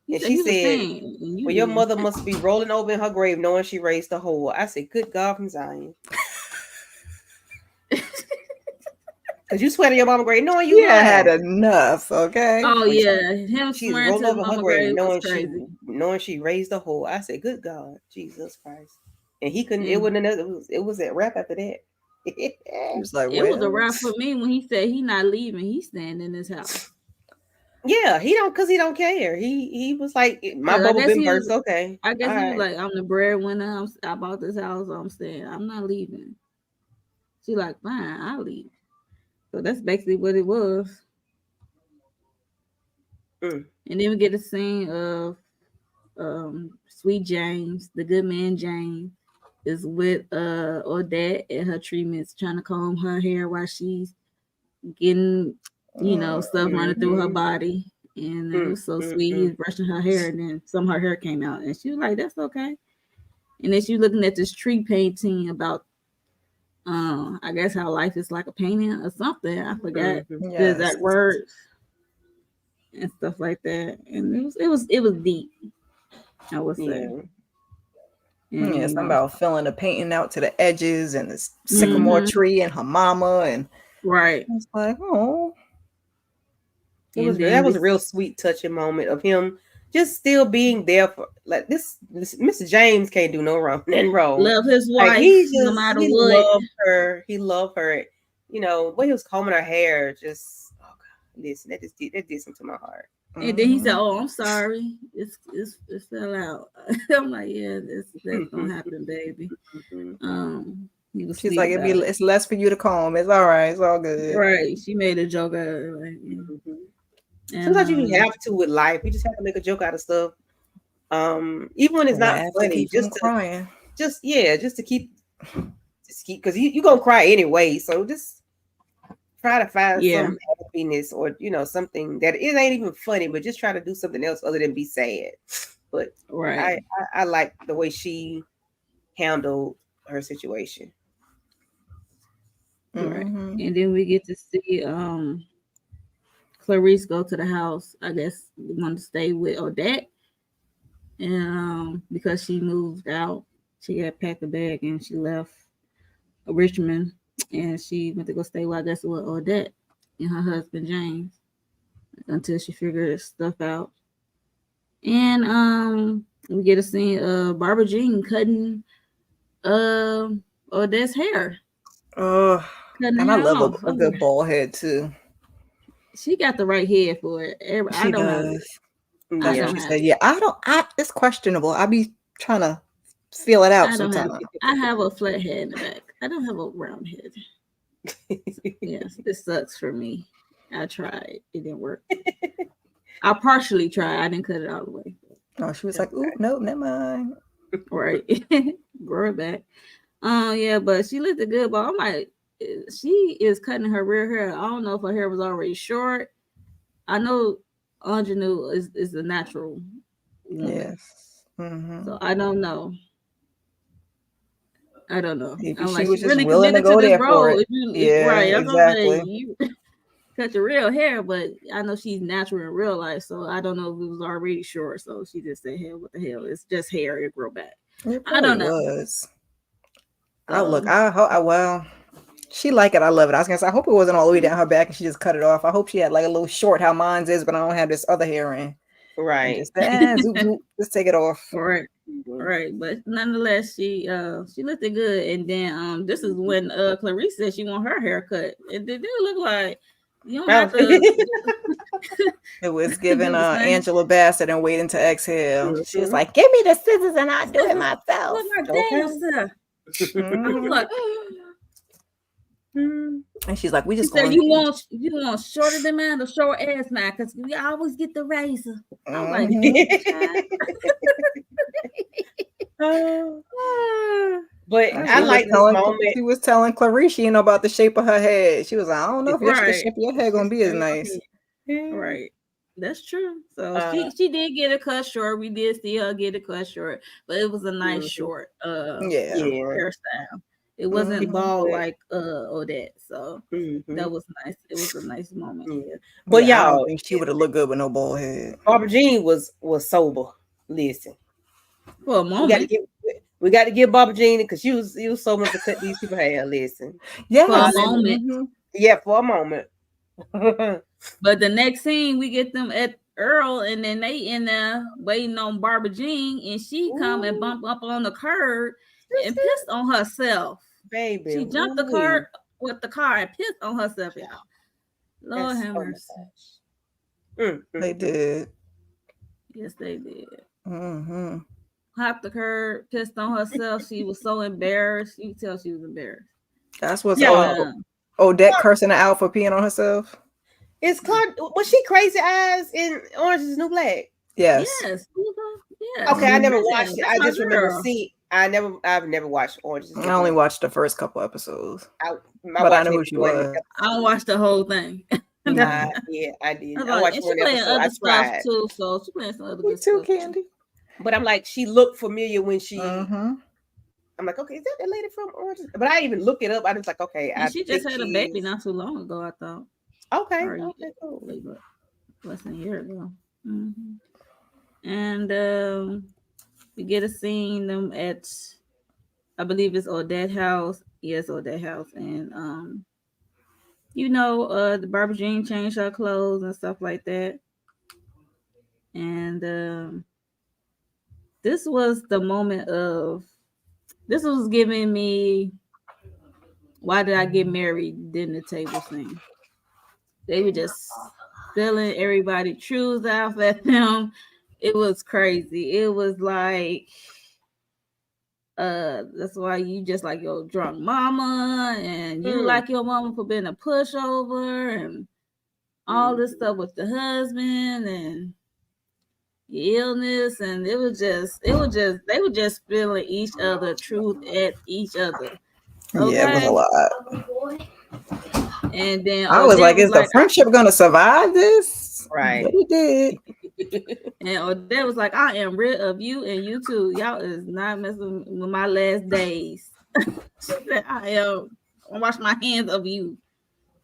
He And said she he was said, staying, and you "Well, your didn't. mother must be rolling over in her grave, knowing she raised a whore." I said, "Good God from Zion." Because you swear to your mama grave, knowing you Yeah, had lying. enough. Okay. Oh But yeah, him she's swearing to rolling his over her mama grave, grave was crazy. knowing she raised a whore. I said, "Good God, Jesus Christ!" And he couldn't. It And wasn't another. It was a wrap after that. He was like, it was a well, wrap for me when he said he not leaving. He's staying in his house. Yeah, he don't care. He was like, my Cause I bubble guess been he was. burst. Okay, I all guess he was right. like, I'm the breadwinner. I bought this house. So I'm staying. I'm not leaving. She like, fine, I'll leave. So that's basically what it was. Mm, And then we get a scene of Sweet James, the good man James, is with Odette at her treatments, trying to comb her hair while she's getting, stuff running through her mm-hmm, body. And it was so mm, sweet. He mm. was brushing her hair, and then some of her hair came out, and she was like, "That's okay." And then she was looking at this tree painting about, I guess how life is like a painting or something. I forgot Mm-hmm. the yes. exact words and stuff like that. And it was deep, I would say. Yeah. And Yeah, something about filling the painting out to the edges and this sycamore mm-hmm, tree and her mama. And right. I was like, oh, And That then was we a real sweet touching moment of him just still being there for like this Mr. James can't do no wrong and wrong. love his Like wife no matter he what. loved her. He loved her. When he was combing her hair, just oh God, listen, that did something to my heart. And then he said, mhm. "Oh, I'm sorry. It fell out." I'm like, "Yeah, that's gonna happen, baby." Mhm. He was She's sweet like, about it. it's less for you to comb. It's all right. It's all good. Right. She made a joke out of it. Like, yeah. Mhm. And Sometimes you have to with life. You just have to make a joke out of stuff. Even when it's not Laugh to funny, keep from crying. just to keep because you gonna cry anyway. So just try to find yeah, some happiness or something that it ain't even funny, but just try to do something else other than be sad. But right, I like the way she handled her situation. right. Hmm. And then we get to see Clarice go to the house. I guess want to stay with Odette, and because she moved out, she got packed a bag and she left Richmond, and she went to go stay with, I guess, with Odette and her husband James until she figured stuff out. And we get a scene of Barbara Jean cutting Odette's hair, Oh, cutting the and I hair love off. a good bald head too. She got the right head for it. I She don't have it. does. I That's what Yeah. don't she have said. it. Yeah, I don't. It's questionable. I be trying to feel it out I don't have. sometimes. I have a flat head in the back. I don't have a round head. Yes, it sucks for me. I tried. It didn't work. I partially tried. I didn't cut it all the way. Oh, she was like, "Ooh, nope, never mind." Right. Grow it back. Yeah, but she looked good. But I'm like, she is cutting her real hair. I don't know if her hair was already short. I know ingenue is a natural woman, Yes. Mm-hmm. so I don't know. I don't know. Maybe I'm she like, was she just really willing to committed to go this there for role. it. Right, Yeah, that's what I'm saying. exactly. You cut your real hair, but I know she's natural in real life, so I don't know if it was already short. So she just said, "Hell, what the hell? It's just hair. It grow back." It I probably don't know. was. I So look. Well, she like it. I love it. I was gonna say, I hope it wasn't all the way down her back and she just cut it off. I hope she had like a little short, how mine's is, but I don't have this other hair in. And Right. just zoop zoop, just take it off. right, right, but nonetheless, she looked good. And then this is when Clarice said she want her haircut. It did look like you don't have to It was giving do the same. Angela Bassett and Waiting to Exhale. She was Mhm. like, "Give me the scissors and I'll do it What myself." my Okay. damn self. I was Hmm. like, And she's like, "We she just said, going." you want shorter than mine or short ass man? Because we always get the razor. I was like, Hmm. child. Uh, Ah, but I I She was was like this like, telling moment. she was telling Clarice, about the shape of her head. She was like, "I don't know if the right, shape of your head gonna be as nice." Yeah. right. That's true. So Uh, she did get a cut short. We did see her get a cut short, but it was a nice mhm. short Yeah. Yeah. hairstyle. It wasn't Hmm. bald But, like Odette. So mhm. that was nice. It was a nice moment. Yeah. But Yeah, I don't y'all, think she would have looked good with no bald head. Barbara Jean was sober. Listen, For a we got to moment. give we got to give Barbara Jean because she was sober enough to cut these people hair. Listen, For a Yes. hallelujah. moment. Hmm. Yeah, for a moment. But the next scene, we get them at Earl, and then they in there waiting on Barbara Jean, and she come and Ooh, bump up on the curb and sister, pissed on herself. baby, She jumped the ooh, car with the car and pissed on herself, y'all. Lord that's have oh my mercy. gosh. They did. Yes, they did. Hmm. Hopped the curb, pissed on herself. She was so embarrassed. You could tell she was embarrassed. That's what's And Y'all, Odette cursing her out for peeing on herself. is Clark? Was she crazy eyes in Orange Is the New Black? Yes. yes, yes, Okay, I she never Hmm. did. watched it. That's I my just remember girl. seeing. I've never watched Orange Is the I New only Black. watched the first couple episodes, I but I watched knew who maybe she one was. I don't episode. watch the whole thing. Hmm. Yeah, I I did. was I like, watched and she one playing episode. I other stuff tried, too, so she playing some other Me good too, stuff too. Candy. but I'm like, she looked familiar when she. Hmm. I'm like, okay, is that the lady from Orange? But I didn't even look it up. I was like, okay, And I she just think had a baby she's not too long ago, I thought, okay. or Okay, cool. like less than a year ago. hmm And we get a scene them at, I believe it's Odette house. Yes, Odette house, and the Barbara Jean changed her clothes and stuff like that. And this was the moment of this was giving me why did I get married dinner table scene. They were just spilling everybody truths out at them. It was crazy. It was like that's why you just like your drunk mama and you Mm, like your mama for being a pushover and all this mhm. stuff with the husband and illness, and it was just they were just spilling each other truth at each other. Yeah, it was a Okay. lot. And then I was Odette like, was is the like, friendship gonna survive this? But Right. it did. and Odette was like, I am rid of you and you too. Y'all is not messing with my last days. She said, I wash my hands of you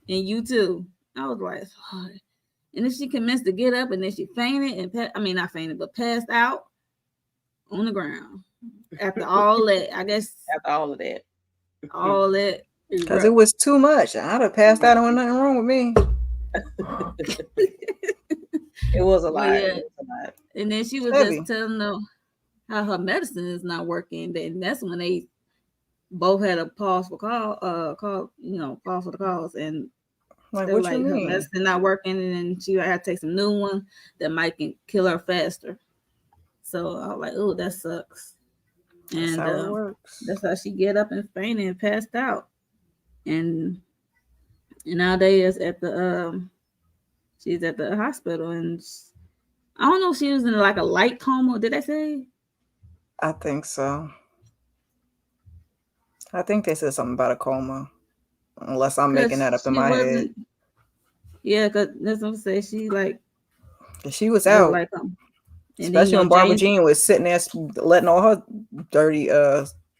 and you too. I was like, oh. And then she commenced to get up, and then she fainted and I mean not fainted, but passed out on the ground. After all that, I guess After all of that, all that Because it was too much. I'd have passed out and nothing wrong with me. it was a But lot. yeah, It was a lot. and then she was just Heavy. telling them how her medicine is not working. And that's when they both had a pause for pause for the cause. And Like, they were what you like, her mean? medicine not working, and then she had to take some new one that might can kill her faster. So I was like, oh, that sucks. That's and how it works. that's how she get up and fainted and passed out. And nowadays at the she's at the hospital, and I don't know if she was in like a light coma. Did I say? I think so. I think they said something about a coma, unless I'm making that Because up in she my head. wasn't. Yeah, because that's what I'm saying. She like 'Cause she was was out, like and then especially when Barbara James. Jean was sitting there letting all her dirty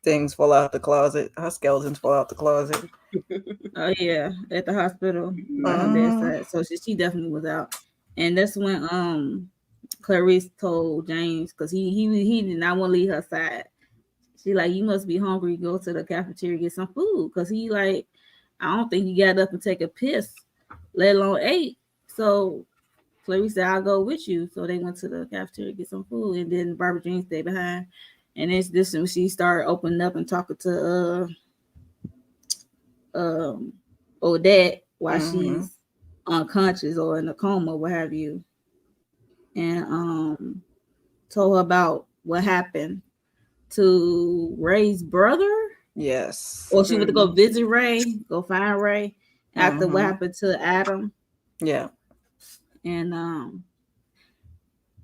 things fall out the closet, her skeletons fall out the closet. Oh yeah, at the hospital by her Mm-hmm. bedside. So she definitely was out, and that's when Clarice told James because he did not want to leave her side. She like, you must be hungry. Go to the cafeteria get some food because he like, I don't think he got up and take a piss, let alone ate. So Clarice said, I'll go with you. So they went to the cafeteria to get some food, and then Barbara Jean stayed behind. And it's this when she started opening up and talking to um Odette while Mm-hmm. she's unconscious or in a coma, what have you, and told her about what happened to Ray's brother, Yes. or she went to go Mhm. visit Ray, go find Ray after what Mm-hmm. happened to Adam, Yeah. and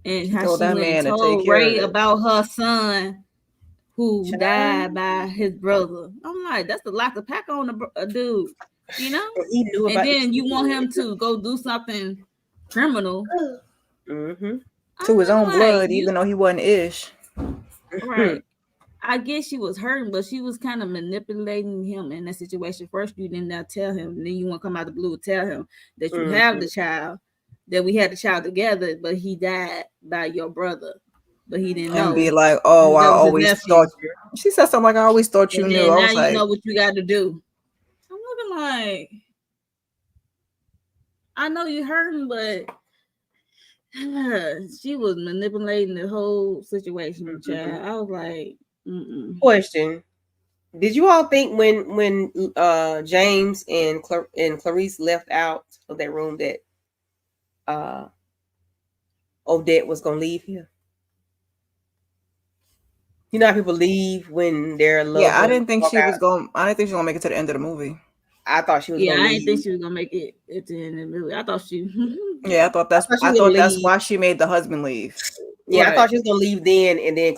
and She how told she that went and man to take told care of Ray it. about her son who Child. died by his brother. I'm like, that's a lot to pack on a dude, you know. And he knew And about this. then you want him to go do something criminal. Mm-hmm. To his I'm own like, blood, you even though he wasn't ish. right. I guess she was hurting, but she was kind of manipulating him in that situation. First, you did not tell him, and then you want to come out of the blue and tell him that you have Mm-hmm. the child, that we had the child together, but he died by your brother, but he didn't And be know like, oh, I that was his always thought. nephew. She said something like, I always thought you And knew. then I now was you like, know what you got to do. I'm looking like, I know you hurting, but she was manipulating the whole situation, Mm-hmm. child. I was like, mm-mm. Question: did you all think when James and Clarice left out of that room that uh Odette was gonna leave here? You know how people leave when their loved yeah, I ones didn't think walk she was out? going. I didn't think she was gonna make it to the end of the movie. I thought she was Yeah, gonna I didn't think leave. she was gonna make it at the end of the movie. I thought she, Yeah, I thought she I was gonna thought that's leave. why she made the husband leave. Yeah, I right. thought she was gonna leave then, and then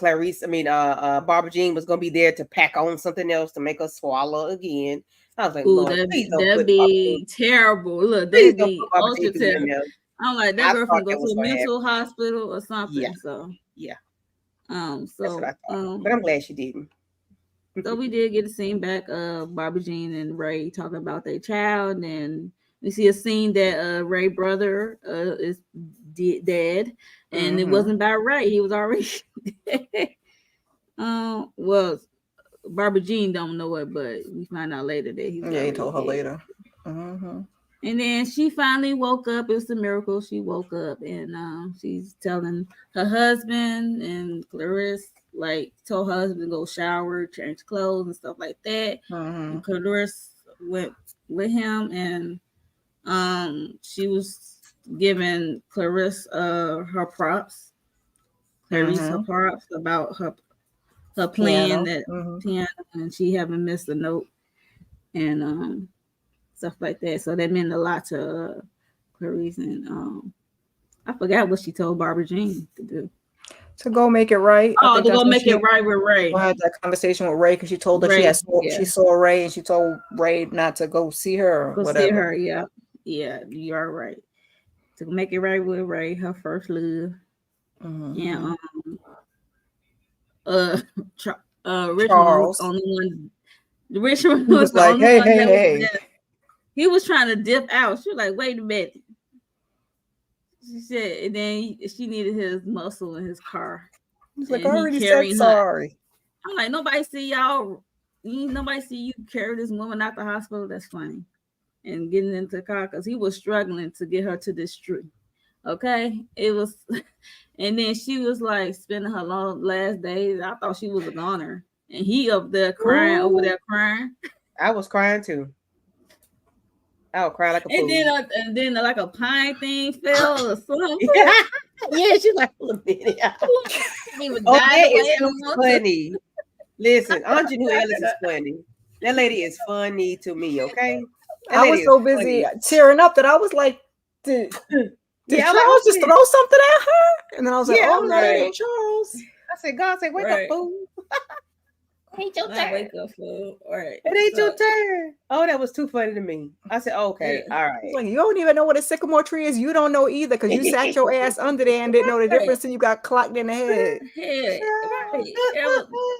Barbara Jean was gonna be there to pack on something else to make her swallow again. I was like, Ooh, Lord, please don't that'd put Barbara Jean. be terrible. Look, Please that'd don't put be Barbara Jean ultra through none terrible. of. I'm like, that I girl thought finna go that to was a what happened. mental hospital or Yeah, something. So, yeah, um, that's what I so, thought. But um, I'm glad she didn't. so we did get a scene back of Barbara Jean and Ray talking about their child, and we see a scene that Ray brother is dead, and it Mm-hmm. wasn't by Ray. He was already dead. Well, Barbara Jean don't know it, but we find out later that he was Yeah, he already told her dead. later. Mm-hmm. And then she finally woke up. It was a miracle. She woke up, and she's telling her husband and Clarice, like, told her husband to go shower, change clothes, and stuff like that. Mm-hmm. And Clarice went with him, and she was giving Clarice her props, Clarice her Mm-hmm. props about her plan Piano. that Mm-hmm. piano, and she haven't missed a note, and stuff like that. So that meant a lot to Clarice, and I forgot what she told Barbara Jean to do. To go make it right. I Oh, think to that's go when make it she right with Ray. had that conversation with Ray because she told her Ray, yeah, she saw Ray and she told Ray not to go see her or go see whatever. her. Yeah, yeah, you are right. To make it right with Ray, her first love, and Mm-hmm. uh, Richmond was the Charles. only one. Richmond He was was the like, only hey, one hey, that was hey. there. He was trying to dip out. She was like, wait a minute. She said, and then she needed his muscle in his car, He's like, I and he already said carrying her. sorry. I'm like, nobody see y'all. Nobody see you carry this woman out the hospital. That's funny. And getting into the car because he was struggling to get her to this street. Okay, it was, and then she was like spending her last days. I thought she was a goner, and he up there crying over Ooh, there crying. I was crying too. I would cry like a fool. And then like a pine thing fell or something. Yeah, she's like, look at it. He would Oh, die that the is way I so don't want to. funny. Listen, Ingenue Ellis is funny. That lady is funny to me. Okay, that I lady was is so busy funny. tearing up that I was like, did, did Yeah, I'm like, Charles just throw something at her? And then I was like, yeah, oh I'm no, that like, ain't Charles. I said, God, say, wake up, Right. fool. Ain't your Not turn. wake up fool. Right. It ain't your So turn. Oh, that was too funny to me. I said, okay, yeah. all It's right. like, you don't even know what a sycamore tree is. You don't know either because you sat your ass under there and didn't know the Right. difference and you got clocked in the head. Yeah. Right.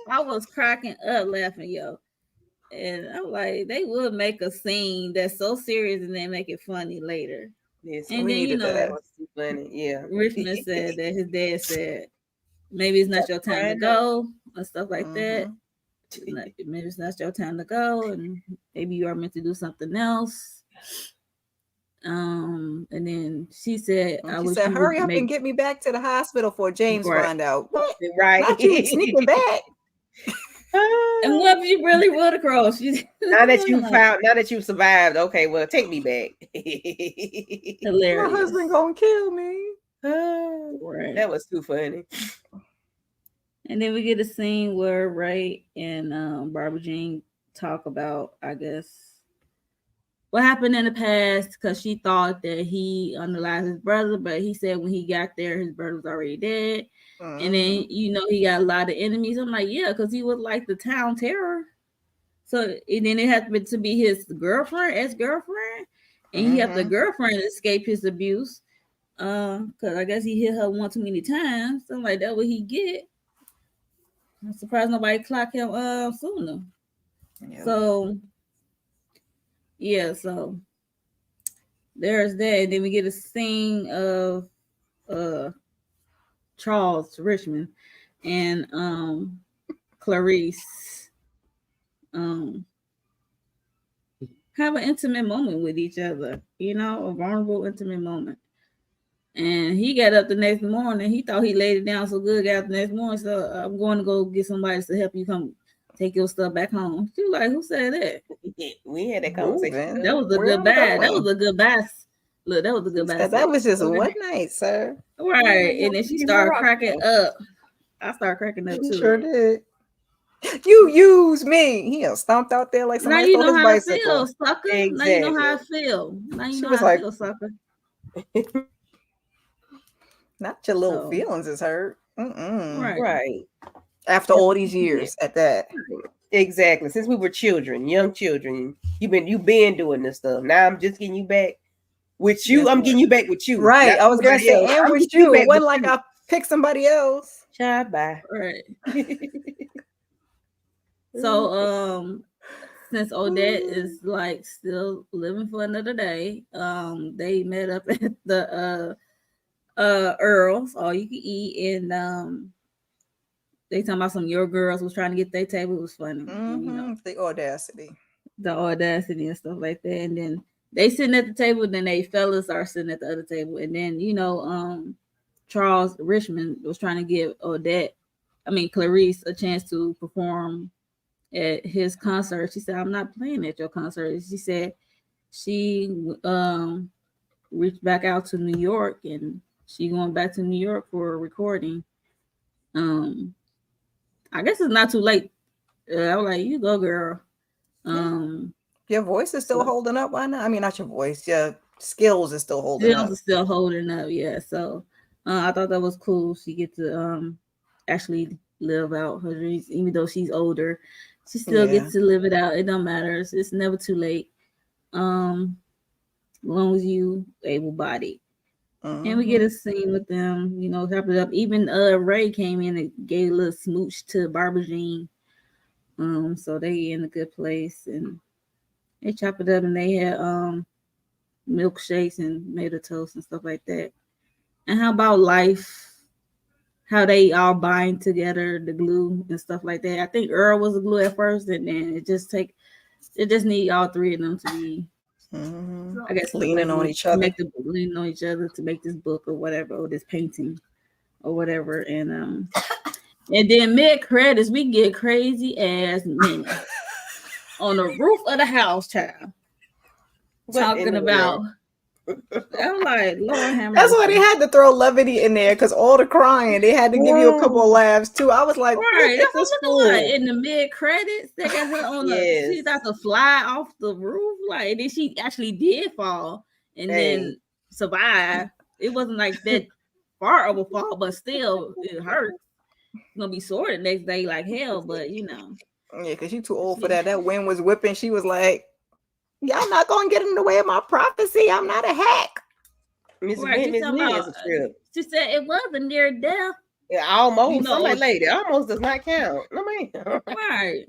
I was cracking up laughing, yo. And I'm like, they would make a scene that's so serious and then make it funny later. Listen, And We then needed that that. was too funny. Yeah. Richmond said that his dad said maybe it's not your time to Crying up. go and stuff like that. Mhm. Maybe it's not your time to go, and maybe you are meant to do something else. And then she said, And "I she wish said, you would hurry up and make get me back to the hospital before James right." find out. What? Right. Not you sneaking back. And what if you really would have crossed? Now that you survived, okay, well, take me back. My Hilarious, husband gonna kill me. right? That was too funny. And then we get a scene where Ray and Barbara Jean talk about, I guess, what happened in the past because she thought that he unalived his brother, but he said when he got there, his brother was already dead. And then, he got a lot of enemies. I'm like, yeah, because he was like the town terror. So and then it happened to be his girlfriend, ex-girlfriend. And he helped the girlfriend escape his abuse. Because I guess he hit her one too many times. So I'm like, that what he get. I'm surprised nobody clocked him sooner. Yep. So yeah, so there's that. And then we get a scene of Charles Richmond and Clarice um have an intimate moment with each other, a vulnerable intimate moment. And he got up the next morning. He thought he laid it down so good, got up the next morning. So I'm going to go get somebody to help you come take your stuff back home. She was like, who said that? We had that conversation. Moving. That was a Where good am I bad. That going? was a good bass. Look, that was a She good bass. said that was just one night, sir. Right. And then she started cracking up. I started cracking up She too. sure did. You use me. He stomped out there like Now somebody you stole know his how I bicycle. feel, sucker. Now you know how I Exactly. feel. Now you She know was how I like, feel, sucker. not your little So feelings is hurt. right. Right. After all these years at that. Exactly. Since we were children, young children, you've been doing this stuff. Now I'm just getting you back with you. That's I'm right. getting you back with you. Right. Not I was gonna somebody say, else. and I'm with getting you you. It back with wasn't like you. I picked somebody else. Child, bye. Right. So since Odette is like still living for another day, they met up at the Earl's, all you can eat, and they talking about some your girls was trying to get their table. It was funny, and The audacity. the audacity and stuff like that. And then they sitting at the table, then they fellas are sitting at the other table, and then Charles Richmond was trying to give Clarice a chance to perform at his concert. She said, "I'm not playing at your concert." She said she reached back out to New York and she going back to New York for a recording. I guess it's not too late. I was like, "You go, girl." Your voice is still So holding up. Why not? I mean, not your voice. Your skills is still holding skills up. are still holding up, yeah. So I thought that was cool. She get to actually live out her dreams, even though she's older. She still Yeah. gets to live it out. It don't matter. It's never too late. As long as you able bodied. And we get a scene with them, wrap it up. Even Ray came in and gave a little smooch to Barbara Jean. So they in a good place and they chop it up and they had milkshakes and made a toast and stuff like that. And how about life? How they all bind together, the glue and stuff like that. I think Earl was the glue at first, and then it just need all three of them to be, I guess, Leaning on each to other. make the leaning on each other to make this book or whatever, or this painting or whatever. And then mid credits, we get crazy ass men on the roof of the house, child, talking about I'm like, Lord have That's why they mercy. had to throw levity in there because all the crying, they had to give you a couple of Oh, laughs too. I was like, what Right, is that's what this I'm looking like. for? In the mid credits, they got her on the. She's yes. about to fly off the roof, like, and then she actually did fall and Hey. then survive. It wasn't like that far of a fall, but still, it hurt. Gonna be sore the next day like hell, but Yeah, because she too old for she that. That wind was whipping. She was like, y'all not gonna get in the way of my prophecy. I'm not a hack. Miss right. She's Miss talking Minnie about. is a trip. She said it was a near death. Yeah, You almost. know, Somebody later. Almost does not count. No man. right.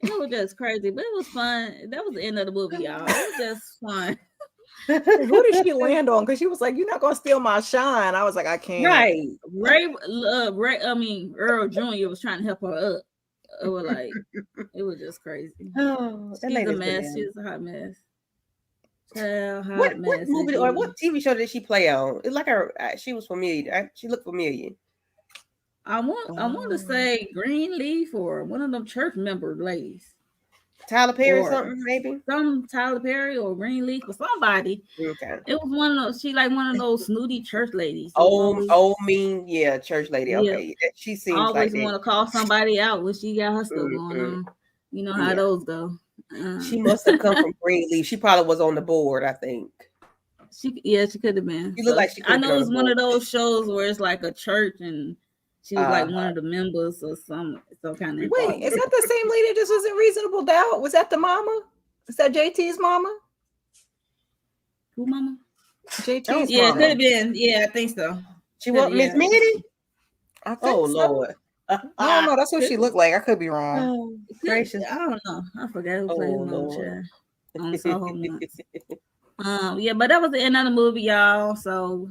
It was just crazy, but it was fun. That was the end of the movie, y'all. It was just fun. Who did she land on? Because she was like, you're not gonna steal my shine. I was like, I can't. Right. Earl Jr. was trying to help her up. It was like, it was just crazy. Oh, that She's a lady's mess. bananas. She's a hot mess. Child, What hot what mess movie or indeed. what TV show did she play on? It's like her. She was familiar. She looked familiar. I want to Oh. say Greenleaf or one of them church member ladies Tyler Perry or or something maybe. some Tyler Perry or Greenleaf or somebody. Okay. It was one of those. She like one of those snooty church ladies who Oh, always, oh, mean, yeah, church lady. yeah, Okay, she seems like always that. want to call somebody out when she got her stuff going Mm-mm. on. You know how Yeah, those go. she must have come from Greenleaf. She probably was on the board. I think she could have been. she looked So like she could I have been know on the it's one board. of those shows where it's like a church and she was like Uh, one of the members or some kind of Wait, is informant. that the same lady that just was in Reasonable Doubt? Was that the mama? Is that JT's mama? Who, mama? JT's Yeah, it could have mama. been. Yeah, I think so. she Could was Miss yeah. Minnie. I Oh think so. Lord. I don't know. That's what Could, she looked like. I could be wrong. Oh I gracious. don't know. I forgot who Oh played his mama Lord. child on Soho Months. Yeah, but that was the end of the movie, y'all. So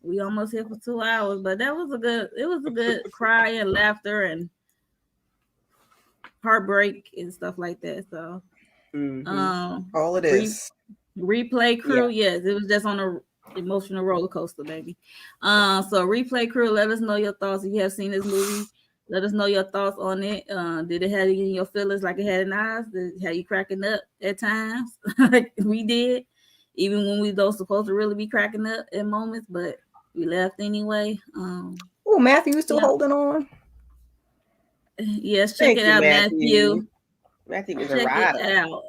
we almost here for 2 hours, but it was a good cry and laughter and heartbreak and stuff like that. So Hmm. um All it re- is. replay Yeah. crew, yes, it was just on a emotional roller coaster, baby. So replay crew, let us know your thoughts if you have seen this movie. Let us know your thoughts on it. Did it have you in your feelings like it had in ours? Did it have you cracking up at times like we did, even when we don't supposed to really be cracking up at moments, but we left anyway. Oh, Matthew, you still Yeah, holding on? yes, check Thank it you, out, Matthew. Matthew. Matthew is a Check it rider. out.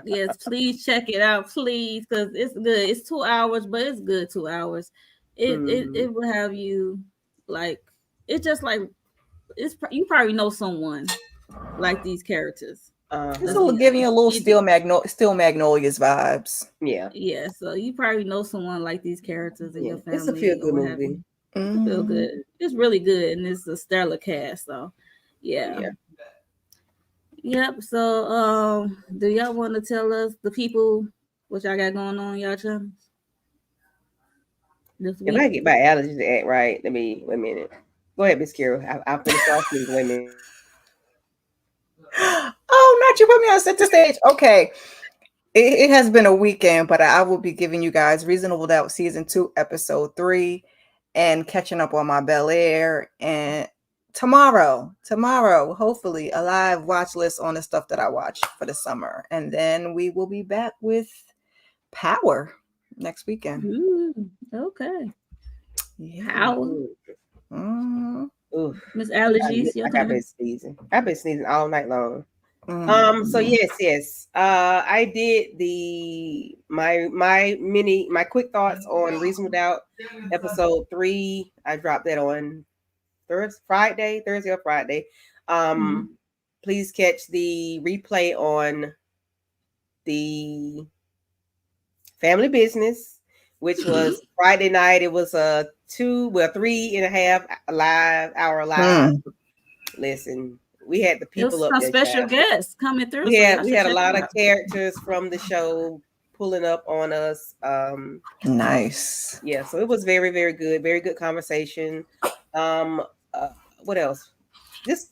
Yes, please check it out, please, because it's good. It's 2 hours, but it's good 2 hours. It Hmm. will have you like it's just like you probably know someone like these characters. It's Let's Uh-huh. be giving you a honest. little still Magnolias vibes. Yeah. Yeah, so you probably know someone like these characters in Yeah. your It's a feel family or good what have movie. you. It feel Hmm. good. It's really good, and it's a stellar cast. So, yeah. Yeah. Yep. So, do y'all want to tell us the people what y'all got going on, y'all chums, this If I week? get my allergies to act right, let me wait a minute. Go ahead, Miss Carol. I'll finish off please. Wait a minute. Oh, not you put me on center stage. Okay. It has been a weekend, but I will be giving you guys Reasonable Doubt season 2, episode 3, and catching up on my Bel Air. And tomorrow, hopefully, a live watch list on the stuff that I watch for the summer. And then we will be back with Power next weekend. Ooh, okay. Yeah. Power. Mhm. Oof. Miss Allergies, your I got been turn. sneezing. I've been sneezing all night long. So Mhm. yes. I did my quick thoughts on Reasonable Doubt episode 3. I dropped that on Thursday or Friday. Mm-hmm. Please catch the replay on the Family Business, which was Friday night. It was a 3.5 hour live. Hmm. Listen, we had the It was people up some there, special child. guests coming through, We so had y'all we should had a check it lot of out. characters from the show pulling up on us. Nice. Yeah, so it was very, very good conversation. Um, uh, what else? Just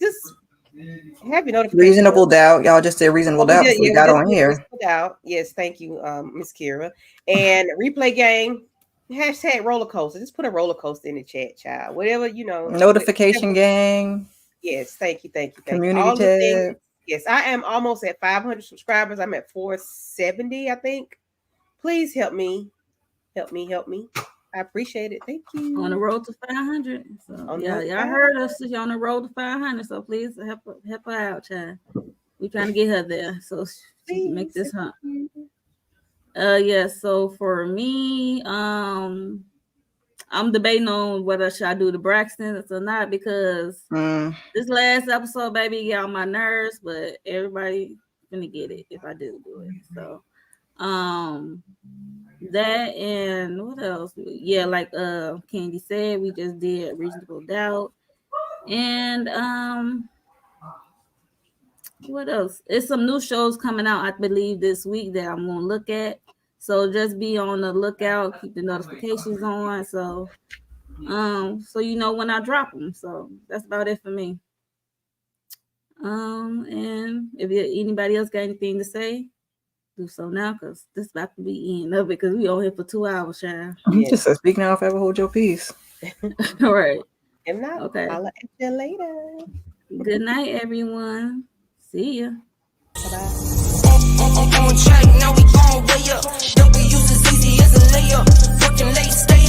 happy notification. Reasonable Doubt. Y'all just did Reasonable Oh, we Doubt did. before we Yeah, we got just on did here. Reasonable Doubt. Yes, thank you, Miss Kira. And replay game. Hashtag roller coaster. Just put a roller coaster in the chat, child. Whatever you know. Notification gang, Yes, thank you. community All the things. tab. Yes, I am almost at 500 subscribers. I'm at 470, I think. Please help me. Help me. Help me. I appreciate it. Thank On the you. road to 500. So On the yeah, road to y'all heard 500. us. She's on the road to 500. So please help her out, child. We trying to get her there so she can make Please. this Thank hunt. you. Yeah. So for me, I'm debating on whether should I do the Braxtons or not because Mm. this last episode, baby, got on my nerves. But everybody gonna get it if I do it. So, um, that and what else? Yeah, like Candy said, we just did Reasonable Doubt, and what else? It's some new shows coming out, I believe, this week that I'm gonna look at. So just be on the lookout, keep the notifications on, so you know when I drop them. So that's about it for me. And if anybody else got anything to say, do so now, cause this about to be end of it, because we on here for 2 hours, child. You Yeah. just said, speak now, if ever hold your peace. All right. If not, Okay. I'll at you later. Good night, everyone. See ya. Bye bye. On track, now we gon' way up. Double use as easy as a layup. Working late, stay